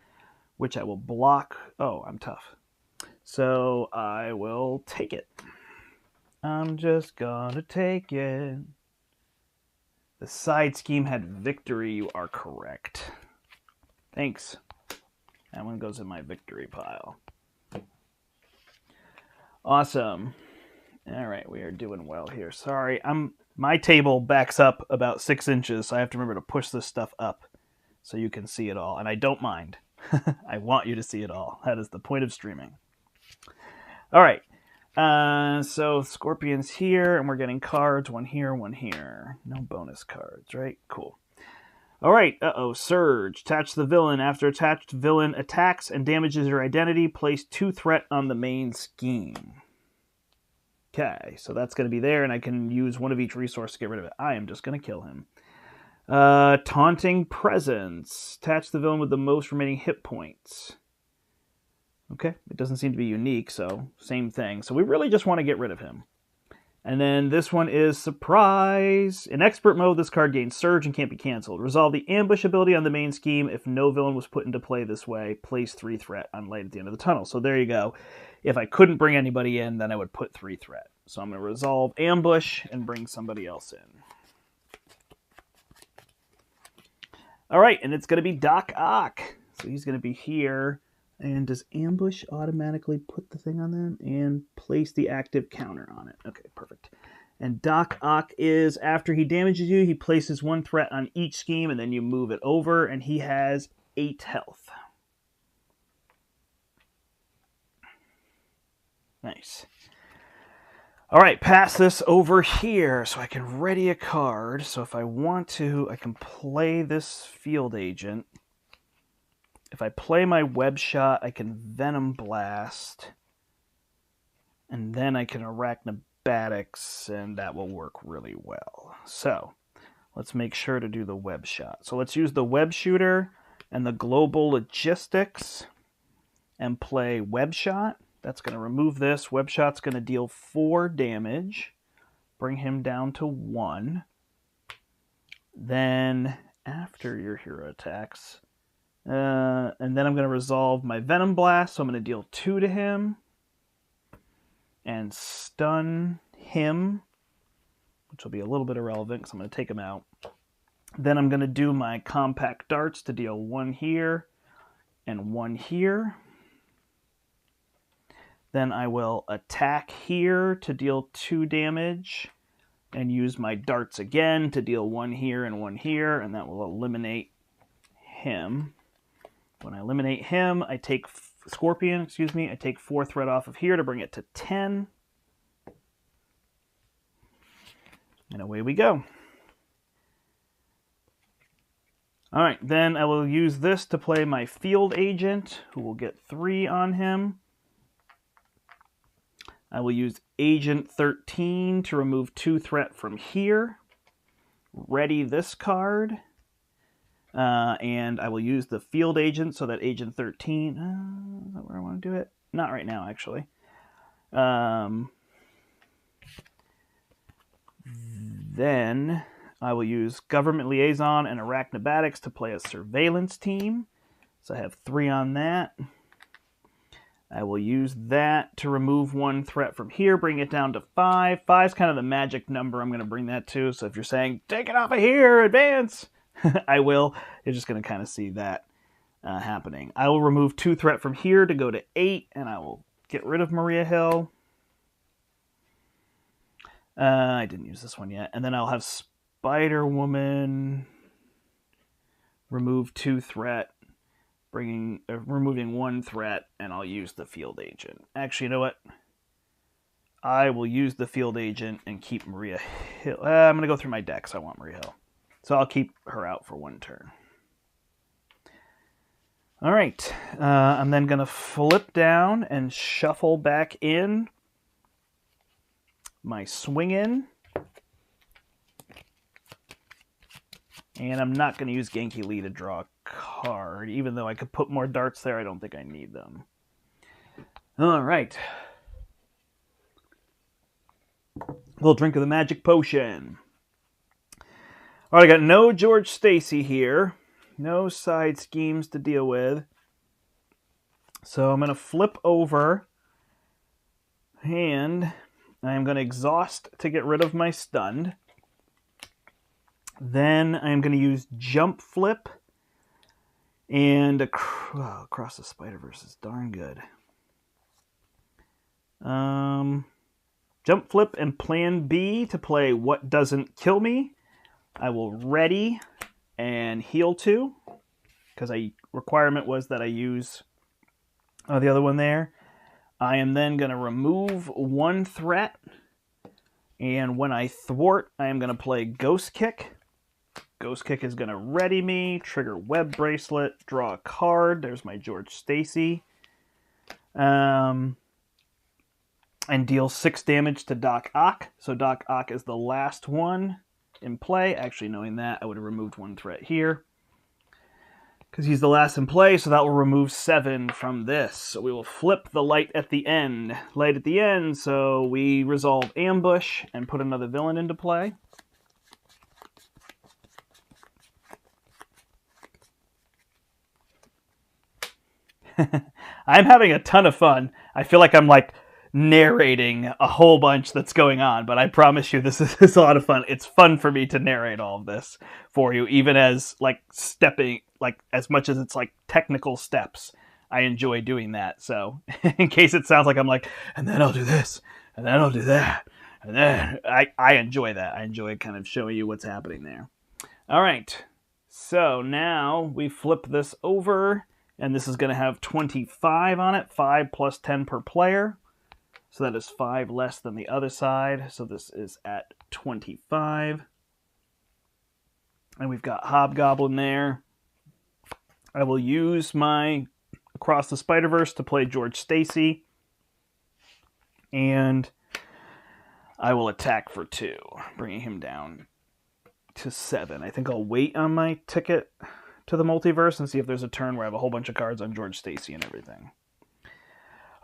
which I will block. Oh, I'm tough. So I will take it. I'm just gonna take it. The side scheme had victory. You are correct. Thanks. That one goes in my victory pile. Awesome. All right, we are doing well here. Sorry, my table backs up about 6 inches, so I have to remember to push this stuff up so you can see it all. And I don't mind. I want you to see it all. That is the point of streaming. All right. So Scorpion's here, and we're getting cards. 1 here, 1 here. No bonus cards, right? Cool. All right. Surge. Attach the villain. After attached villain attacks and damages your identity, place 2 threat on the main scheme. Okay, so that's going to be there, and I can use 1 of each resource to get rid of it. I am just going to kill him. Taunting Presence. Attach the villain with the most remaining hit points. Okay, it doesn't seem to be unique, so same thing. So we really just want to get rid of him. And then this one is Surprise. In expert mode, this card gains Surge and can't be canceled. Resolve the ambush ability on the main scheme. If no villain was put into play this way, place 3 threat on light at the end of the tunnel. So there you go. If I couldn't bring anybody in, then I would put 3 threat. So I'm going to resolve ambush and bring somebody else in. All right, and it's going to be Doc Ock. So he's going to be here. And does ambush automatically put the thing on them and place the active counter on it? Okay, perfect. And Doc Ock is, after he damages you, he places 1 threat on each scheme, and then you move it over, and he has 8 health. Nice. All right, pass this over here so I can ready a card. So if I want to, I can play this field agent. If I play my web shot, I can Venom Blast. And then I can Arachnobatics, and that will work really well. So let's make sure to do the web shot. So let's use the web shooter and the global logistics and play web shot. That's going to remove this. Web shot's going to deal 4 damage. Bring him down to 1. Then after your hero attacks, and then I'm going to resolve my Venom Blast. So I'm going to deal 2 to him and stun him, which will be a little bit irrelevant because I'm going to take him out. Then I'm going to do my compact darts to deal 1 here and 1 here. Then I will attack here to deal 2 damage and use my darts again to deal 1 here and 1 here, and that will eliminate him. When I eliminate him, I take Scorpion, I take 4 threat off of here to bring it to 10. And away we go. All right, then I will use this to play my field agent, who will get 3 on him. I will use Agent 13 to remove 2 threat from here. Ready this card. And I will use the field agent so that Agent 13... is that where I want to do it? Not right now, actually. Then I will use Government Liaison and Arachnobatics to play a surveillance team. So I have 3 on that. I will use that to remove 1 threat from here, bring it down to 5. 5's kind of the magic number I'm going to bring that to. So if you're saying, take it off of here, advance, I will. You're just going to kind of see that happening. I will remove 2 threat from here to go to 8, and I will get rid of Maria Hill. I didn't use this one yet. And then I'll have Spider-Woman remove 2 threat. Removing 1 threat, and I'll use the field agent. Actually, you know what? I will use the field agent and keep Maria Hill. I'm going to go through my decks. I want Maria Hill. So I'll keep her out for 1 turn. All right. I'm then going to flip down and shuffle back in my swing in. And I'm not going to use Genki Lee to draw a card. Even though I could put more darts there, I don't think I need them. All right. A little drink of the magic potion. All right, I got no George Stacy here. No side schemes to deal with. So I'm going to flip over. And I'm going to exhaust to get rid of my stunned. Then I'm going to use Jump Flip, and Across the Spider-Verse is darn good. Jump Flip and Plan B to play What Doesn't Kill Me. I will ready and heal 2, because requirement was that I use the other one there. I am then going to remove 1 threat, and when I thwart, I am going to play Ghost Kick. Ghost Kick is going to ready me, trigger Web Bracelet, draw a card. There's my George Stacy. And deal 6 damage to Doc Ock. So Doc Ock is the last one in play. Actually, knowing that, I would have removed 1 threat here, because he's the last in play, so that will remove 7 from this. So we will flip the light at the end. Light at the end, so we resolve Ambush and put another villain into play. I'm having a ton of fun. I feel like I'm like narrating a whole bunch that's going on, but I promise you this is a lot of fun. It's fun for me to narrate all of this for you, even as like stepping, like as much as it's like technical steps. I enjoy doing that. So in case it sounds like I'm like, and then I'll do this, and then I'll do that, and then I enjoy that. I enjoy kind of showing you what's happening there. All right. So now we flip this over. And this is going to have 25 on it, 5 plus 10 per player. So that is 5 less than the other side. So this is at 25. And we've got Hobgoblin there. I will use my Across the Spider-Verse to play George Stacy. And I will attack for 2, bringing him down to 7. I think I'll wait on my ticket to the multiverse and see if there's a turn where I have a whole bunch of cards on George Stacy and everything.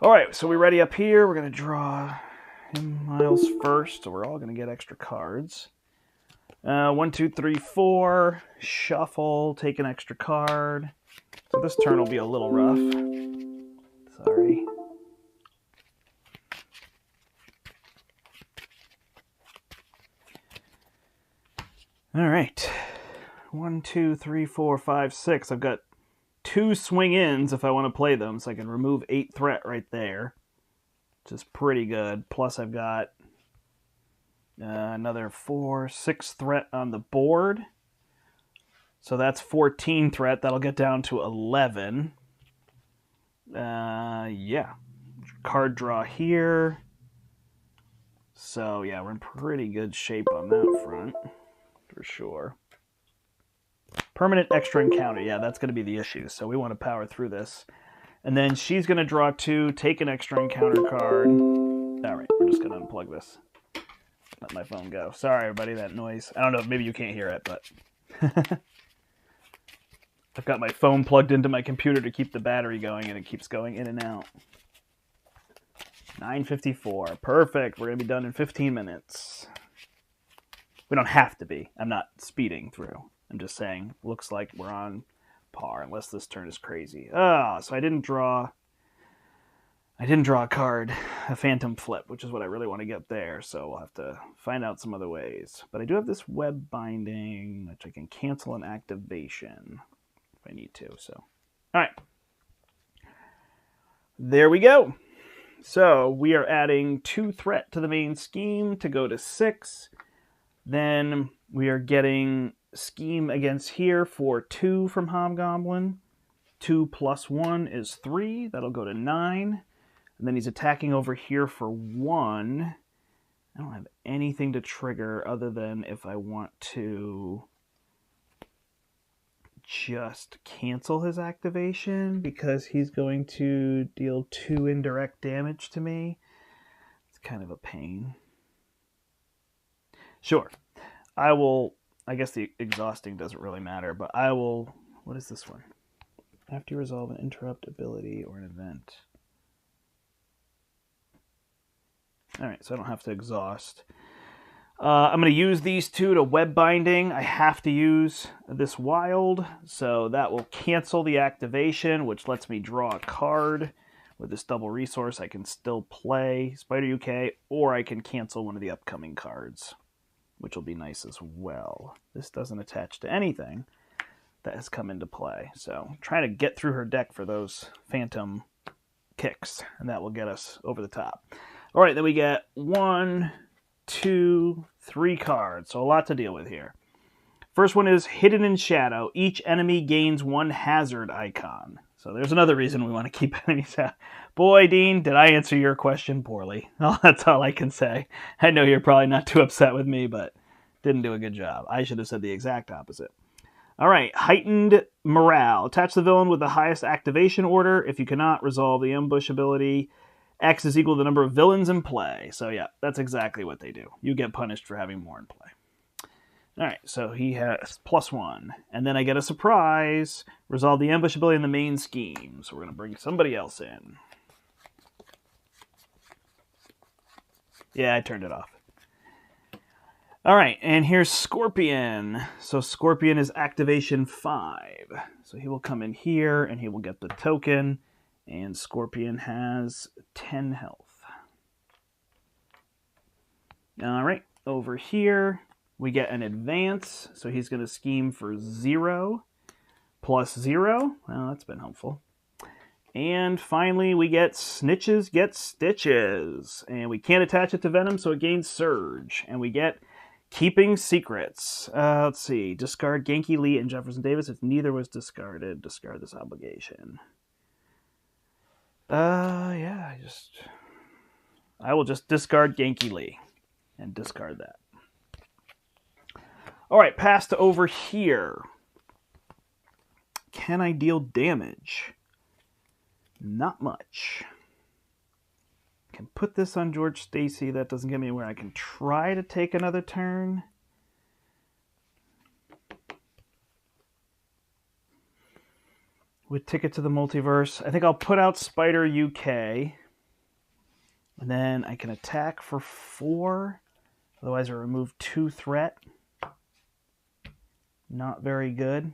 All right, so we're ready up here. We're going to draw him Miles first, so we're all going to get extra cards. 1, 2, 3, 4. Shuffle, take an extra card. So this turn will be a little rough. Sorry. All right. 1, 2, 3, 4, 5, 6. I've got 2 swing-ins if I want to play them, so I can remove 8 threat right there, which is pretty good. Plus I've got another 4, 6 threat on the board. So that's 14 threat. That'll get down to 11. Yeah. Card draw here. So, yeah, we're in pretty good shape on that front, for sure. Permanent extra encounter. Yeah, that's going to be the issue. So we want to power through this. And then she's going to draw 2, take an extra encounter card. All right, we're just going to unplug this. Let my phone go. Sorry, everybody, that noise. I don't know, maybe you can't hear it, but... I've got my phone plugged into my computer to keep the battery going, and it keeps going in and out. 9:54. Perfect. We're going to be done in 15 minutes. We don't have to be. I'm not speeding through. I'm just saying, looks like we're on par, unless this turn is crazy. So I didn't draw a card, a Phantom Flip, which is what I really want to get there, so we'll have to find out some other ways. But I do have this Web Binding, which I can cancel an activation if I need to. So, all right. There we go. So we are adding 2 threat to the main scheme to go to 6. Then we are getting scheme against here for 2 from Hobgoblin. 2 plus 1 is 3. That'll go to 9. And then he's attacking over here for 1. I don't have anything to trigger other than if I want to just cancel his activation because he's going to deal 2 indirect damage to me. It's kind of a pain. Sure. I will... I guess the exhausting doesn't really matter, but I will... What is this one? After you resolve an interrupt ability or an event. Alright, so I don't have to exhaust. I'm going to use these 2 to Web Binding. I have to use this Wild, so that will cancel the activation, which lets me draw a card. With this double resource, I can still play Spider UK, or I can cancel one of the upcoming cards, which will be nice as well. This doesn't attach to anything that has come into play. So I'm trying to get through her deck for those Phantom kicks, and that will get us over the top. All right, then we get 1, 2, 3 cards. So a lot to deal with here. First one is Hidden in Shadow. Each enemy gains 1 hazard icon. So there's another reason we want to keep enemies out. Boy, Dean, did I answer your question poorly? Well, that's all I can say. I know you're probably not too upset with me, but didn't do a good job. I should have said the exact opposite. All right, Heightened Morale. Attach the villain with the highest activation order. If you cannot resolve the ambush ability, X is equal to the number of villains in play. So yeah, that's exactly what they do. You get punished for having more in play. All right, so he has +1. And then I get a surprise. Resolve the ambush ability in the main scheme. So we're going to bring somebody else in. Yeah, I turned it off. All right, and here's Scorpion. So Scorpion is activation 5. So he will come in here, and he will get the token. And Scorpion has 10 health. All right, over here, we get an advance. So he's going to scheme for 0 plus 0. Well, that's been helpful. And finally, we get Snitches Get Stitches. And we can't attach it to Venom, so it gains Surge. And we get Keeping Secrets. Let's see. Discard Genki Lee and Jefferson Davis. If neither was discarded, discard this obligation. Yeah, I will just discard Genki Lee and discard that. All right, pass to over here. Can I deal damage? Not much. Can put this on George Stacy. That doesn't get me anywhere. I can try to take another turn. With Ticket to the Multiverse. I think I'll put out Spider UK. And then I can attack for 4. Otherwise I remove 2 threat. Not very good.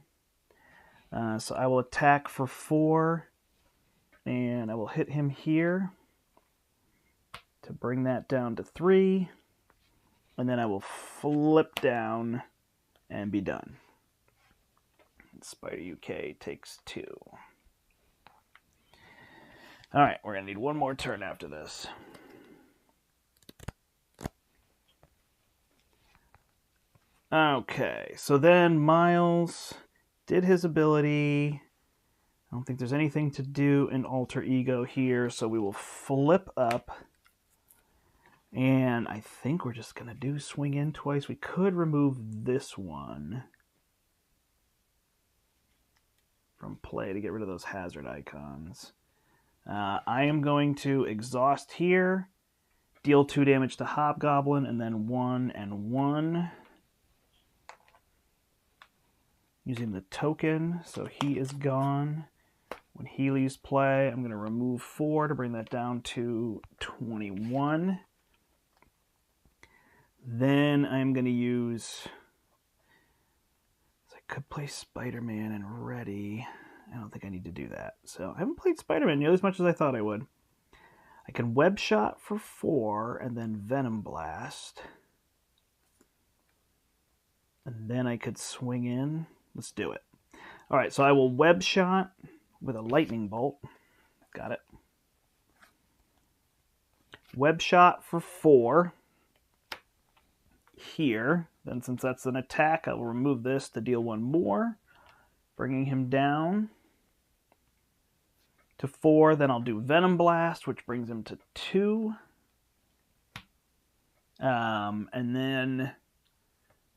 So I will attack for 4. And I will hit him here to bring that down to 3. And then I will flip down and be done. Spider UK takes 2. Alright, we're going to need one more turn after this. Okay, so then Miles did his ability. I don't think there's anything to do in Alter Ego here, so we will flip up. And I think we're just going to do swing in twice. We could remove this one from play to get rid of those hazard icons. I am going to exhaust here, deal 2 damage to Hobgoblin, and then 1 and 1. Using the token, so he is gone. When he leaves play, I'm going to remove 4 to bring that down to 21. Then I'm going to use... I could play Spider-Man and ready. I don't think I need to do that. So I haven't played Spider-Man nearly as much as I thought I would. I can Web Shot for 4 and then Venom Blast. And then I could swing in. Let's do it. All right, so I will Web Shot with a Lightning Bolt. Got it. Web Shot for 4 here. Then since that's an attack, I will remove this to deal 1 more, bringing him down to 4. Then I'll do Venom Blast, which brings him to 2. And then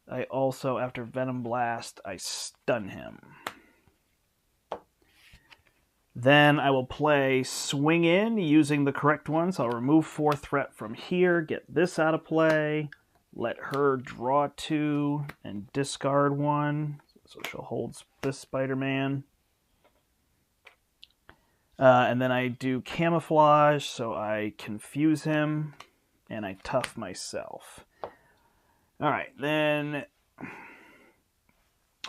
I also, after Venom Blast, I stun him. Then I will play Swing In using the correct one. So I'll remove 4 threat from here, get this out of play, let her draw 2 and discard 1. So she'll hold this Spider-Man. And then I do Camouflage, so I confuse him, and I tough myself. Alright, then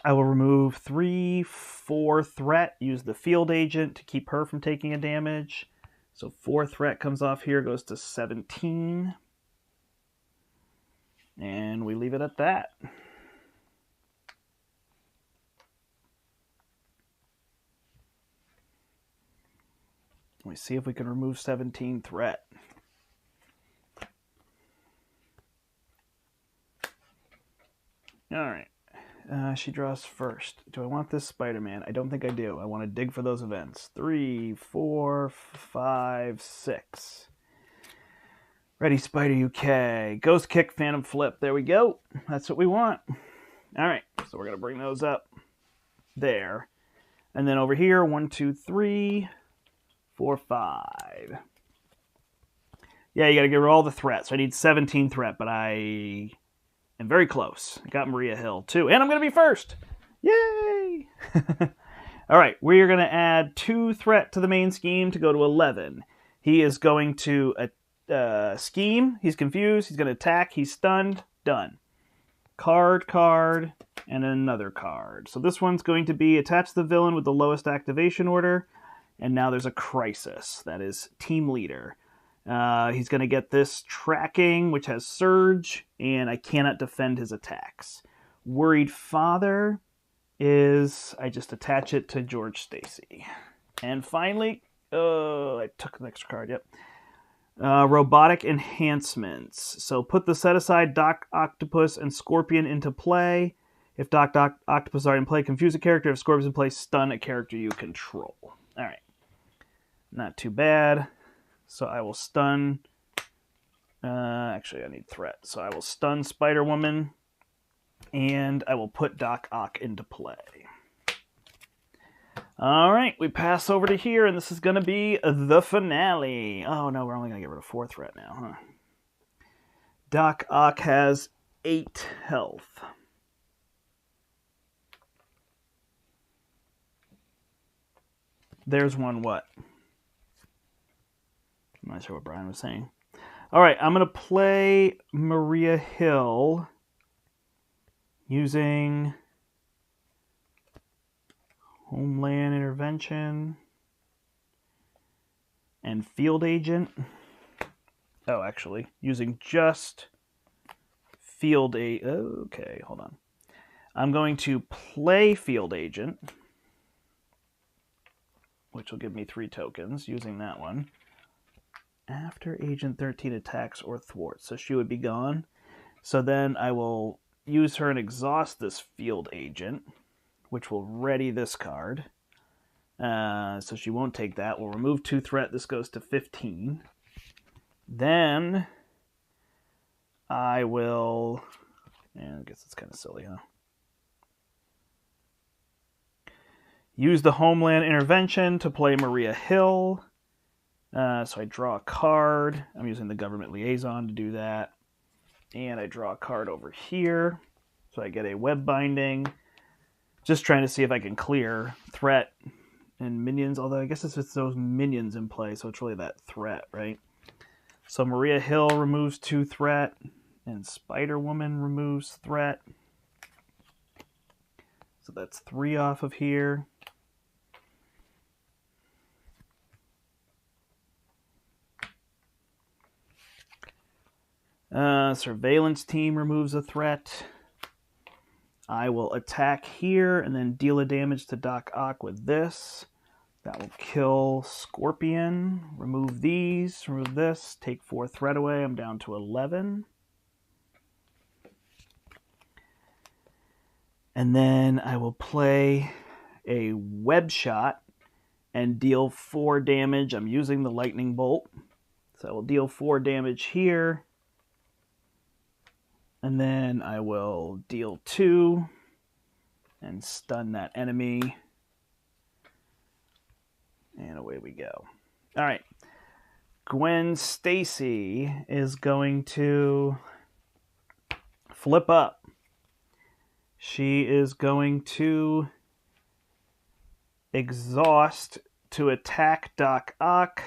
I will remove 3, 4 threat, use the Field Agent to keep her from taking a damage. So 4 threat comes off here, goes to 17. And we leave it at that. Let me see if we can remove 17 threat. Alright. She draws first. Do I want this Spider-Man? I don't think I do. I want to dig for those events. 3, 4, 5, 6. Ready, Spider UK. Ghost Kick, Phantom Flip. There we go. That's what we want. Alright, so we're going to bring those up there. And then over here, 1, 2, 3, 4, 5. Yeah, you got to get rid of all the threats. So I need 17 threat, but I am very close. I got Maria Hill, too. And I'm going to be first. Yay! All right, we're going to add 2 threat to the main scheme to go to 11. He is going to scheme. He's confused. He's going to attack. He's stunned. Done. Card, and another card. So this one's going to be attach the villain with the lowest activation order. And now there's a crisis. That is Team Leader. He's going to get this tracking, which has Surge, and I cannot defend his attacks. Worried Father is, I just attach it to George Stacy. And finally, I took the extra card, yep. Robotic Enhancements. So put the set aside Doc Octopus and Scorpion into play. If Doc Octopus are in play, confuse a character. If Scorpion's in play, stun a character you control. All right. Not too bad. So I will stun Actually, I need threat. So I will stun Spider-Woman, and I will put Doc Ock into play. All right, we pass over to here, and this is going to be the finale. Oh, no, we're only going to get rid of 4 threat now, huh? Doc Ock has 8 health. There's one what? I'm not sure what Brian was saying. All right, I'm going to play Maria Hill using Homeland Intervention and Field Agent. Oh, actually, using just Field Agent. Okay, hold on. I'm going to play Field Agent, which will give me 3 tokens, using that one. After Agent 13 attacks or thwarts, so she would be gone. So then I will use her and exhaust this Field Agent, which will ready this card. So she won't take that. We'll remove 2 threat. This goes to 15. Then I will... I guess it's kind of silly, huh? Use the Homeland Intervention to play Maria Hill. So I draw a card. I'm using the Government Liaison to do that. And I draw a card over here. So I get a Web Binding. Just trying to see if I can clear threat and minions. Although I guess it's those minions in play. So it's really that threat, right? So Maria Hill removes 2 threat. And Spider-Woman removes threat. So that's 3 off of here. Surveillance team removes a threat. I will attack here and then deal a damage to Doc Ock with this. That will kill Scorpion. Remove these. Remove this. Take 4 threat away. I'm down to 11. And then I will play a Web Shot and deal 4 damage. I'm using the Lightning Bolt. So I will deal 4 damage here. And then I will deal 2 and stun that enemy. And away we go. All right. Gwen Stacy is going to flip up. She is going to exhaust to attack Doc Ock.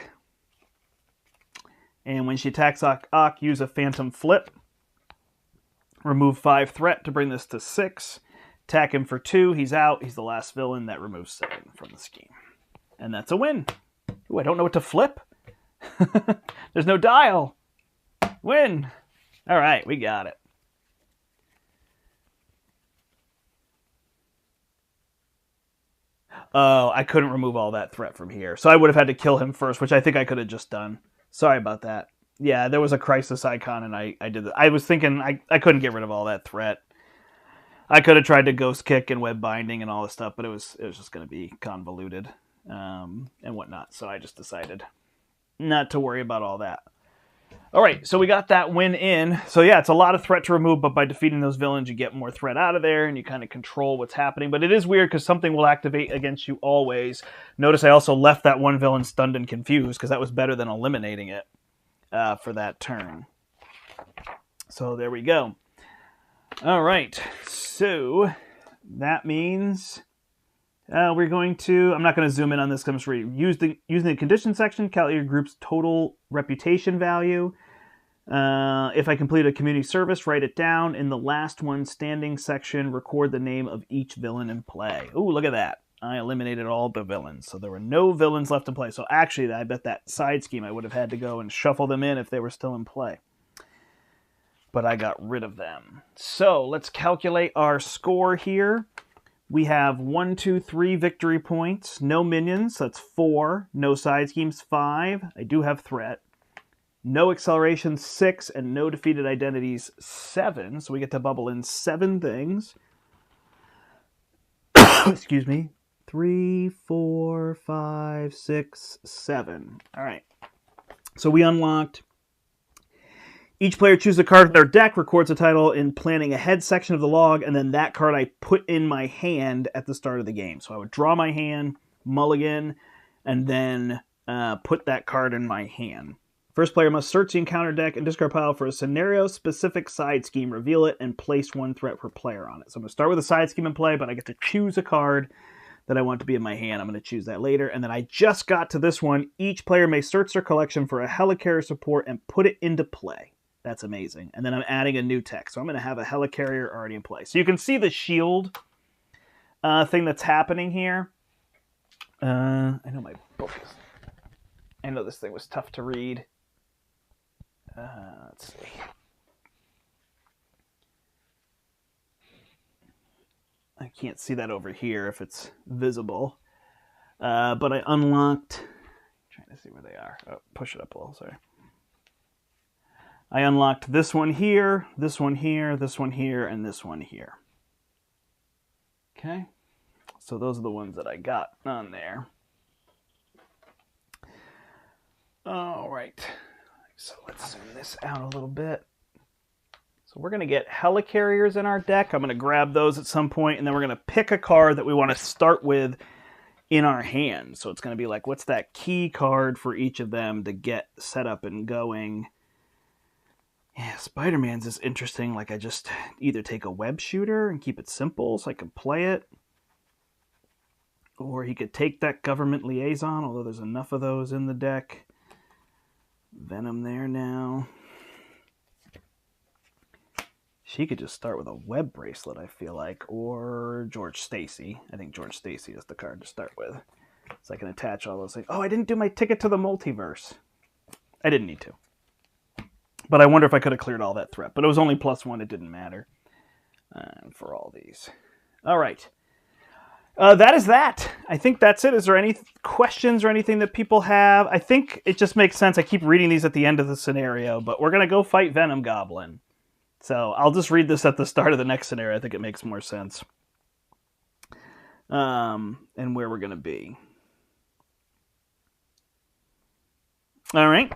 And when she attacks Doc Ock, use a Phantom Flip. Remove 5 threat to bring this to 6. Attack him for 2. He's out. He's the last villain. That removes 7 from the scheme. And that's a win. Ooh, I don't know what to flip. There's no dial. Win. All right, we got it. Oh, I couldn't remove all that threat from here. So I would have had to kill him first, which I think I could have just done. Sorry about that. Yeah, there was a crisis icon, and I did that. I was thinking I couldn't get rid of all that threat. I could have tried to ghost kick and web binding and all this stuff, but it was just going to be convoluted and whatnot. So I just decided not to worry about all that. All right, so we got that win in. So yeah, it's a lot of threat to remove, but by defeating those villains, you get more threat out of there, and you kind of control what's happening. But it is weird because something will activate against you always. Notice I also left that one villain stunned and confused because that was better than eliminating it for that turn. So there we go. All right, so that means we're going to, I'm not going to zoom in on this because I'm just using the condition section, calculate your group's total reputation value. If I complete a community service, write it down. In the last one standing section, record the name of each villain in play. Ooh, look at that. I eliminated all the villains, so there were no villains left in play. So actually, I bet that side scheme I would have had to go and shuffle them in if they were still in play. But I got rid of them. So let's calculate our score here. We have 1, 2, 3 victory points. No minions, that's 4. No side schemes, 5. I do have threat. No acceleration, 6. And no defeated identities, 7. So we get to bubble in 7 things. Excuse me. 3, 4, 5, 6, 7. All right. So we unlocked Each player chooses a card from their deck, records a title in planning ahead section of the log, and then that card I put in my hand at the start of the game. So I would draw my hand, mulligan, and then put that card in my hand. First player must search the encounter deck and discard pile for a scenario-specific side scheme, reveal it, and place one threat per player on it. So I'm going to start with a side scheme in play, but I get to choose a card that I want to be in my hand. I'm going to choose that later. And then I just got to this one. Each player may search their collection for a helicarrier support and put it into play. That's amazing. And then I'm adding a new tech. So I'm going to have a helicarrier already in play. So you can see the shield thing that's happening here. I know my book is... I know this thing was tough to read. Let's see. I can't see that over here if it's visible. But I unlocked... I'm trying to see where they are. Oh, push it up a little, sorry. I unlocked this one here, this one here, this one here, and this one here. Okay. So those are the ones that I got on there. All right. So let's zoom this out a little bit. So we're going to get helicarriers in our deck. I'm going to grab those at some point, and then we're going to pick a card that we want to start with in our hand. So it's going to be like, what's that key card for each of them to get set up and going? Yeah, Spider-Man's is interesting. Like, I just either take a web shooter and keep it simple so I can play it, or he could take that government liaison, although there's enough of those in the deck. Venom there now. She could just start with a web bracelet, I feel like, or George Stacy. I think George Stacy is the card to start with. So I can attach all those things. Oh, I didn't do my ticket to the multiverse. I didn't need to. But I wonder if I could have cleared all that threat. But it was only +1. It didn't matter for all these. All right. That is that. I think that's it. Is there any questions or anything that people have? I think it just makes sense. I keep reading these at the end of the scenario, but we're going to go fight Venom Goblin. So I'll just read this at the start of the next scenario. I think it makes more sense. And where we're going to be. All right.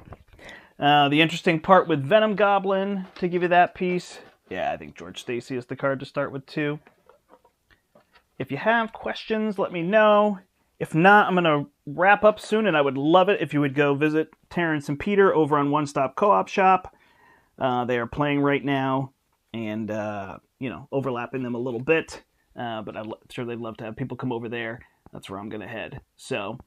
The interesting part with Venom Goblin, to give you that piece. Yeah, I think George Stacy is the card to start with, too. If you have questions, let me know. If not, I'm going to wrap up soon, and I would love it if you would go visit Terrence and Peter over on One Stop Co-op Shop. They are playing right now, and, overlapping them a little bit. But I'm sure they'd love to have people come over there. That's where I'm going to head. So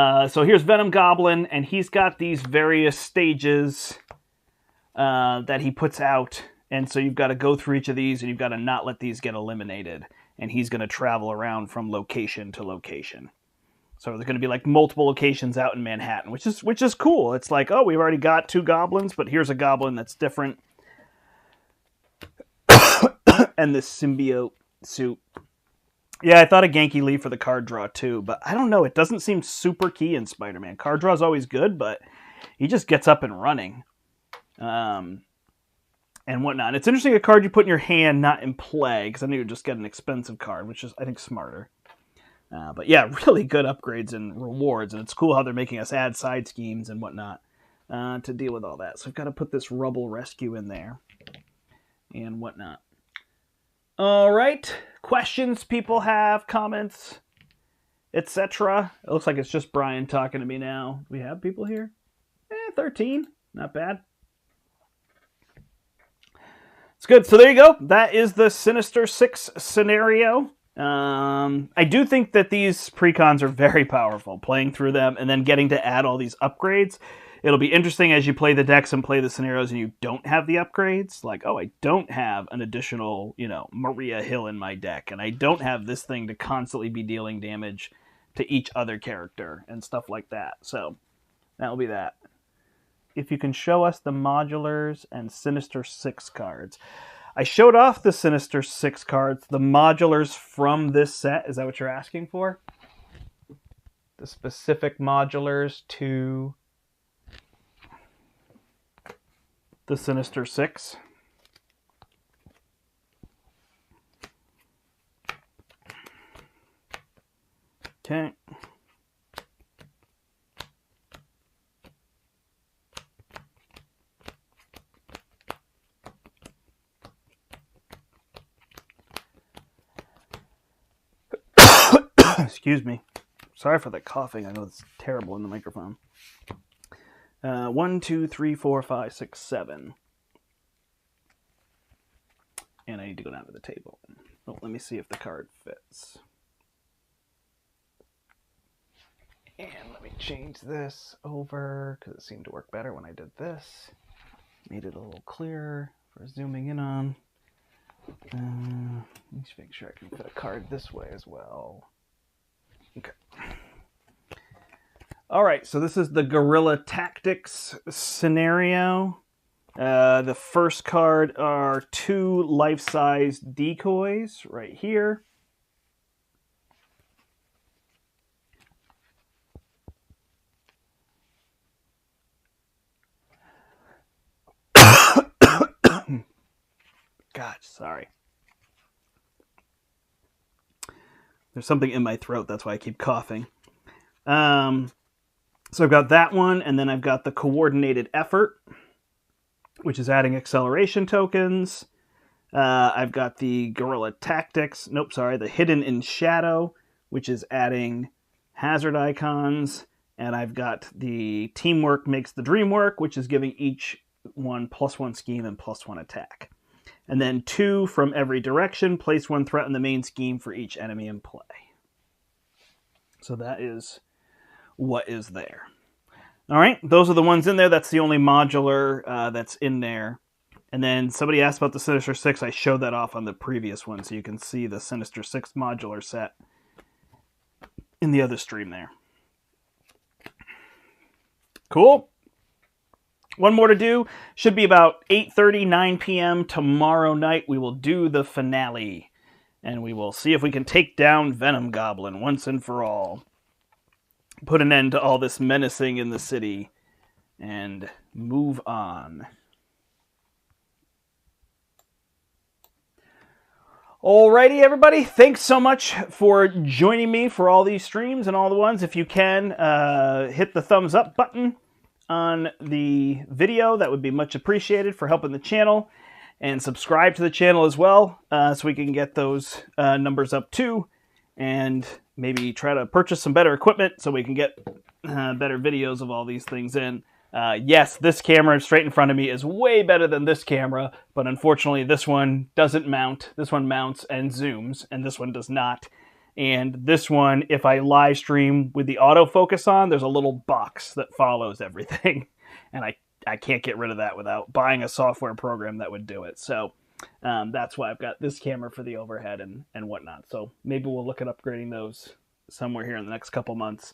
here's Venom Goblin, and he's got these various stages that he puts out. And so you've got to go through each of these, and you've got to not let these get eliminated. And he's going to travel around from location to location. So there's going to be like multiple locations out in Manhattan, which is cool. It's like, oh, we've already got 2 goblins, but here's a goblin that's different. And this symbiote suit. Yeah, I thought of Genki Lee for the card draw too, but I don't know. It doesn't seem super key in Spider-Man. Card draw is always good, but he just gets up and running. And whatnot. It's interesting a card you put in your hand, not in play, because then you would just get an expensive card, which is, I think, smarter. But yeah, really good upgrades and rewards, and it's cool how they're making us add side schemes and whatnot to deal with all that. So I've got to put this Rubble Rescue in there and whatnot. All right, questions people have, comments, etc. It looks like it's just Brian talking to me now. Do we have people here? 13, not bad. It's good. So there you go. That is the Sinister Six scenario. I do think that these precons are very powerful, playing through them and then getting to add all these upgrades. It'll be interesting as you play the decks and play the scenarios and you don't have the upgrades. Like, oh, I don't have an additional, Maria Hill in my deck, and I don't have this thing to constantly be dealing damage to each other character and stuff like that. So that'll be that. If you can show us the modulars and Sinister Six cards. I showed off the Sinister Six cards, the modulars from this set. Is that what you're asking for? The specific modulars to the Sinister Six. Okay. Excuse me. Sorry for the coughing. I know it's terrible in the microphone. 1, 2, 3, 4, 5, 6, 7. And I need to go down to the table. Oh, let me see if the card fits. And let me change this over, because it seemed to work better when I did this. Made it a little clearer for zooming in on. Let me just make sure I can fit a card this way as well. Okay. All right, so this is the Guerrilla Tactics scenario. The first card are 2 life-size decoys right here. God, sorry. There's something in my throat, that's why I keep coughing. So I've got that one, and then I've got the Coordinated Effort, which is adding acceleration tokens. I've got the Guerrilla Tactics, the Hidden in Shadow, which is adding hazard icons. And I've got the Teamwork Makes the Dream Work, which is giving each one +1 scheme and +1 attack. And then 2 from every direction, place 1 threat in the main scheme for each enemy in play. So that is what is there. All right, those are the ones in there. That's the only modular that's in there. And then somebody asked about the Sinister Six. I showed that off on the previous one, so you can see the Sinister Six modular set in the other stream there. Cool. One more to do. Should be about 8:30, 9 p.m. tomorrow night. We will do the finale. And we will see if we can take down Venom Goblin once and for all. Put an end to all this menacing in the city. And move on. Alrighty, everybody. Thanks so much for joining me for all these streams and all the ones. If you can, hit the thumbs up button on the video. That would be much appreciated for helping the channel. And subscribe to the channel as well, so we can get those numbers up too. And maybe try to purchase some better equipment so we can get better videos of all these things in. Yes, this camera straight in front of me is way better than this camera, but unfortunately this one doesn't mount. This one mounts and zooms, and this one does not. And this one, if I live stream with the autofocus on, there's a little box that follows everything. And I can't get rid of that without buying a software program that would do it. So that's why I've got this camera for the overhead and whatnot. So maybe we'll look at upgrading those somewhere here in the next couple months.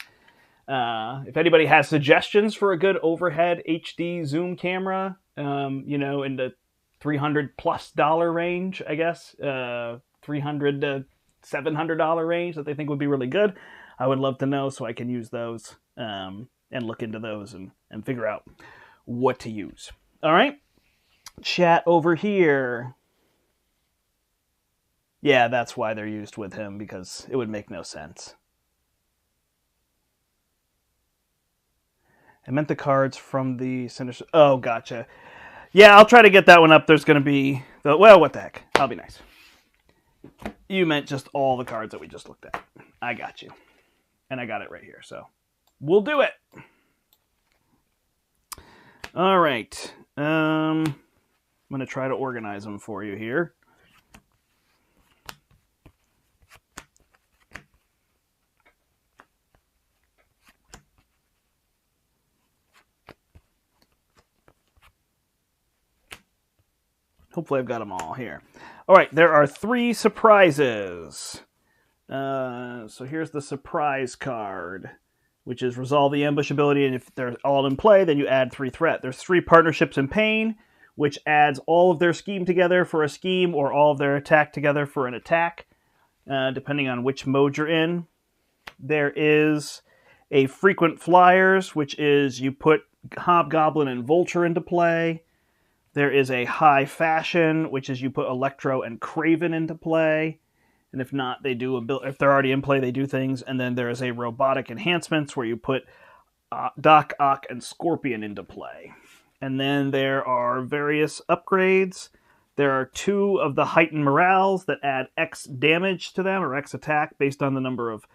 If anybody has suggestions for a good overhead HD zoom camera, in the $300+ range, I guess, $300 to $700 range that they think would be really good, I would love to know so I can use those and look into those and figure out what to use. All right, chat over here. Yeah, that's why they're used with him, because it would make no sense. I meant the cards from the Sinister... Oh, gotcha. Yeah, I'll try to get that one up. There's going to be... Well, what the heck. I'll be nice. You meant just all the cards that we just looked at. I got you. And I got it right here, so we'll do it. All right. I'm going to try to organize them for you here. Hopefully I've got them all here. All right, there are 3 surprises. So here's the surprise card, which is resolve the ambush ability, and if they're all in play, then you add 3 threat. There's 3 partnerships in pain, which adds all of their scheme together for a scheme, or all of their attack together for an attack, depending on which mode you're in. There is a frequent flyers, which is you put Hobgoblin and Vulture into play. There is a high fashion, which is you put Electro and Craven into play. And if not, they do if they're already in play, they do things. And then there is a robotic enhancements where you put Doc Ock and Scorpion into play. And then there are various upgrades. There are 2 of the heightened morales that add X damage to them, or X attack, based on the number of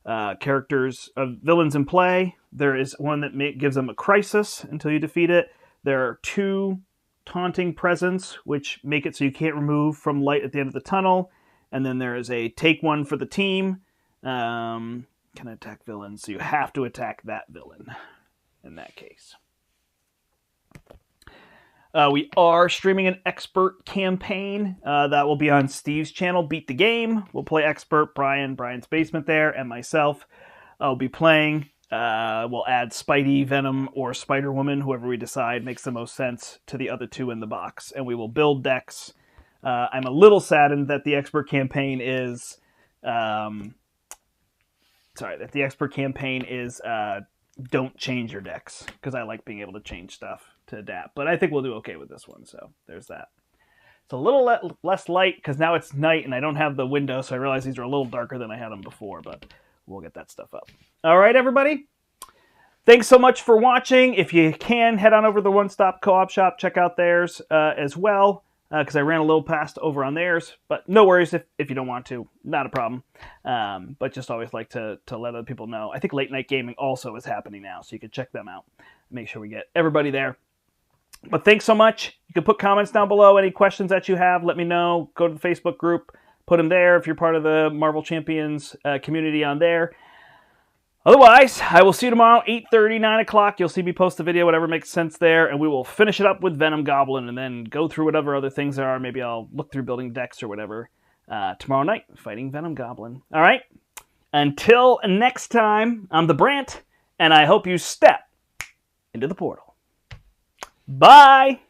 characters of villains in play. There is one that gives them a crisis until you defeat it. There are 2 taunting presence, which make it so you can't remove from light at the end of the tunnel. And then there is a take one for the team. Can attack villains, so you have to attack that villain in that case. We are streaming an expert campaign. That will be on Steve's channel, Beat the Game. We'll play expert Brian's Basement there, and myself. I'll be playing. We'll add Spidey, Venom, or Spider-Woman, whoever we decide makes the most sense, to the other 2 in the box. And we will build decks. I'm a little saddened that the expert campaign is... don't change your decks, because I like being able to change stuff to adapt. But I think we'll do okay with this one, so there's that. It's a little less light, because now it's night and I don't have the window, so I realize these are a little darker than I had them before, but we'll get that stuff up. All right, everybody. Thanks so much for watching. If you can, head on over to the One Stop Co-op Shop. Check out theirs as well, because I ran a little past over on theirs. But no worries if you don't want to. Not a problem. But just always like to let other people know. I think Late Night Gaming also is happening now, so you can check them out. Make sure we get everybody there. But thanks so much. You can put comments down below. Any questions that you have, let me know. Go to the Facebook group. Put them there if you're part of the Marvel Champions community on there. Otherwise, I will see you tomorrow, 8:30, 9 o'clock. You'll see me post a video, whatever makes sense there, and we will finish it up with Venom Goblin and then go through whatever other things there are. Maybe I'll look through building decks or whatever tomorrow night, fighting Venom Goblin. All right? Until next time, I'm the Brandt, and I hope you step into the portal. Bye!